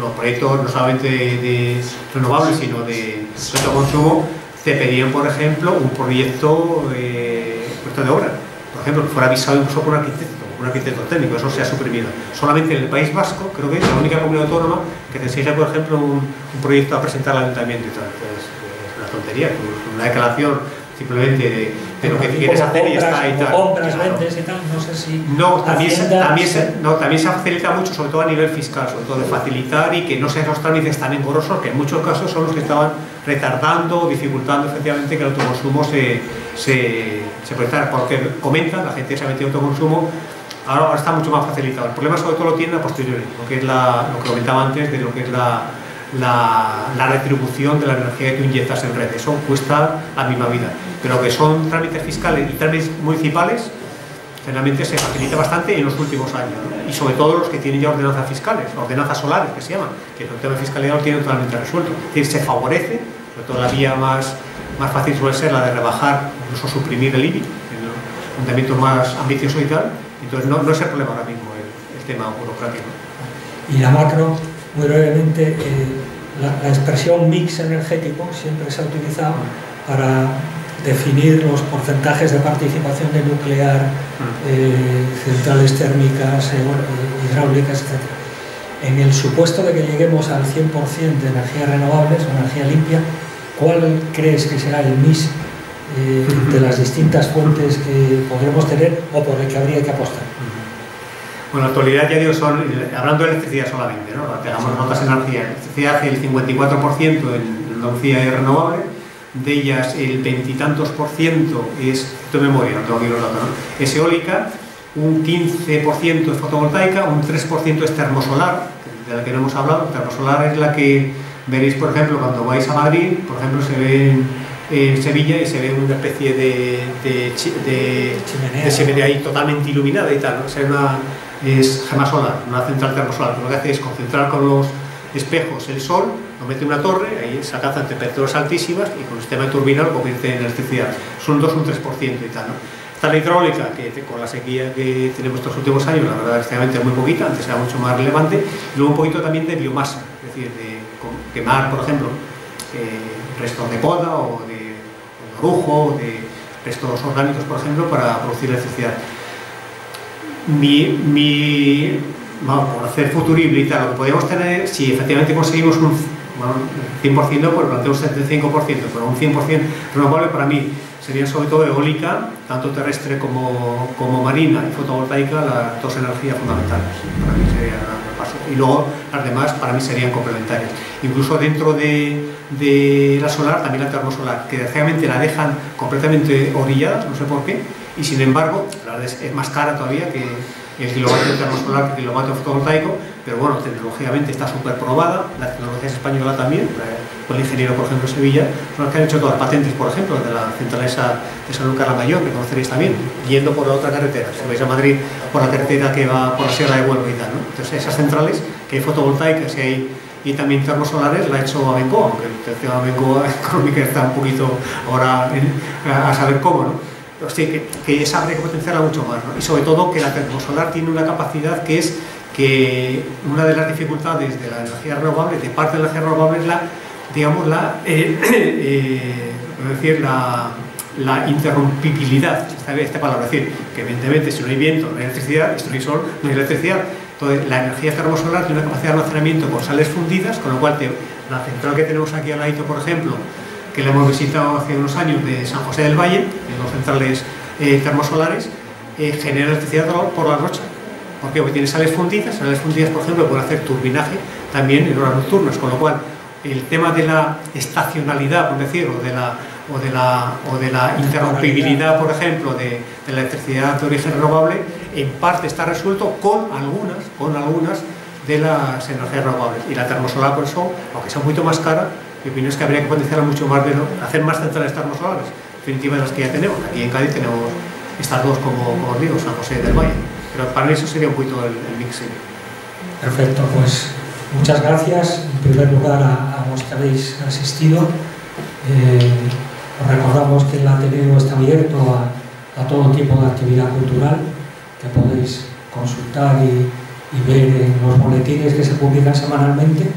Speaker 2: los proyectos no solamente de renovables, sino de autoconsumo, te pedían, por ejemplo, un proyecto de obra, por ejemplo, que fuera avisado incluso por un arquitecto técnico. Eso se ha suprimido. Solamente en el País Vasco, creo que es la única comunidad autónoma que te exige, por ejemplo, un proyecto a presentar al ayuntamiento y tal. Es una tontería, una declaración simplemente de lo que quieres hacer y ya está y tal.
Speaker 1: Compras, vendes y tal, no sé si...
Speaker 2: No, también se facilita mucho, sobre todo a nivel fiscal, sobre todo de facilitar y que no sean esos trámites tan engorrosos, que en muchos casos son los que estaban retardando o dificultando efectivamente que el autoconsumo se prestara, porque comentan, la gente se ha metido en autoconsumo, ahora está mucho más facilitado. El problema sobre todo lo tiene a posteriori, lo que es lo que comentaba antes de lo que es la retribución de la energía que tú inyectas en red. Eso cuesta la misma vida, pero que son trámites fiscales y trámites municipales, generalmente se facilita bastante en los últimos años, ¿no? Y sobre todo los que tienen ya ordenanzas fiscales, ordenanzas solares que se llaman, que el tema de fiscalidad lo tienen totalmente resuelto. Es decir, se favorece, sobre todo la vía más fácil suele ser la de rebajar, incluso suprimir el IBI, en los ayuntamientos más ambiciosos y tal. Entonces no es el problema ahora mismo el tema burocrático.
Speaker 1: Y la macro, muy brevemente, la expresión mix energético siempre se ha utilizado para definir los porcentajes de participación de nuclear, centrales térmicas, hidráulicas, etc. En el supuesto de que lleguemos al 100% de energías renovables o energía limpia, ¿cuál crees que será el mix de las distintas fuentes que podremos tener o por el que habría que apostar?
Speaker 2: Bueno, en la actualidad, ya digo, hablando de electricidad solamente, ¿no? Pegamos otras energías. Electricidad, el 54% en Andalucía es renovable, de ellas el 20 y tantos % es, de memoria, no tengo aquí los datos, ¿no? Es eólica, un 15% es fotovoltaica, un 3% es termosolar, de la que no hemos hablado. Termosolar es la que veréis, por ejemplo, cuando vais a Madrid, por ejemplo, se ve en Sevilla y se ve una especie de chimenea ahí totalmente iluminada y tal, ¿no? O sea, es gema solar, una central termosolar, que lo que hace es concentrar con los espejos el sol, lo mete en una torre, ahí se alcanzan temperaturas altísimas y con el sistema de turbina lo convierte en electricidad. Son un 2 o un 3% y tal, ¿no? Está la hidráulica, que con la sequía que tenemos estos últimos años, la verdad, extremadamente es muy poquita, antes era mucho más relevante, y luego un poquito también de biomasa, es decir, de quemar, por ejemplo, restos de poda o de orujo, o de restos orgánicos, por ejemplo, para producir electricidad. Por hacer futurible y tal, lo que podríamos tener, si efectivamente conseguimos un 100%, pues planteamos un 75%, pero un 100% renovable para mí sería sobre todo eólica, tanto terrestre como marina, y fotovoltaica, las dos energías fundamentales. Para mí sería la base. Y luego las demás para mí serían complementarias. Incluso dentro de la solar, también la termosolar, que desgraciadamente la dejan completamente orillada, no sé por qué, y sin embargo, la verdad es más cara todavía que el kilovatio termosolar que el kilovatio fotovoltaico, pero bueno, tecnológicamente está súper probada, la tecnología es española también, con el ingeniero, por ejemplo, en Sevilla, son los que han hecho todas las patentes, por ejemplo, de la central esa de Sanlúcar la Mayor, que conoceréis también, yendo por la otra carretera, si vais a Madrid por la carretera que va por la Sierra de Huelva y tal, ¿no? Entonces esas centrales, que hay fotovoltaicas y también termosolares, la ha hecho Abengoa, aunque el tema de Abengoa económica está un poquito ahora a saber cómo, ¿no? O sea, que esa habría que potenciarla mucho más, ¿no? Y sobre todo que la termosolar tiene una capacidad que es que una de las dificultades de la energía renovable, de parte de la energía renovable, es la interrumpibilidad, esta palabra, es decir, que evidentemente si no hay viento no hay electricidad, si no hay sol no hay electricidad. Entonces la energía termosolar tiene una capacidad de almacenamiento con sales fundidas, con lo cual la central que tenemos aquí al ladito, por ejemplo, que la hemos visitado hace unos años, de San José del Valle, de dos centrales termosolares, genera electricidad por la noche. ¿Por qué? Porque tiene sales fundidas, por ejemplo, pueden hacer turbinaje también en horas nocturnas, con lo cual el tema de la estacionalidad, por decir, o de la interrumpibilidad, por ejemplo, de la electricidad de origen renovable, en parte está resuelto con algunas de las energías renovables. Y la termosolar, por eso, aunque sea un poquito más cara, mi opinión es que habría que potenciarla mucho más, hacer más centrales termosolares, en definitiva de las que ya tenemos. Aquí en Cádiz tenemos estas dos, como os digo, San José del Valle. Pero para mí eso sería un poquito el mix.
Speaker 1: Perfecto, pues muchas gracias en primer lugar a los que habéis asistido. Os recordamos que el Ateneo está abierto a todo tipo de actividad cultural que podéis consultar y ver en los boletines que se publican semanalmente.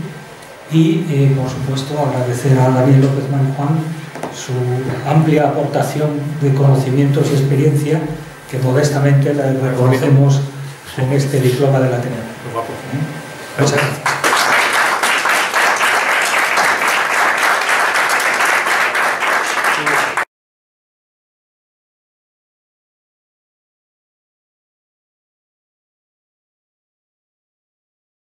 Speaker 1: Y, por supuesto, agradecer a Daniel López Marijuán su amplia aportación de conocimientos y experiencia que modestamente le reconocemos con este diploma del Ateneo.
Speaker 2: Muy guapo.
Speaker 1: Muchas gracias.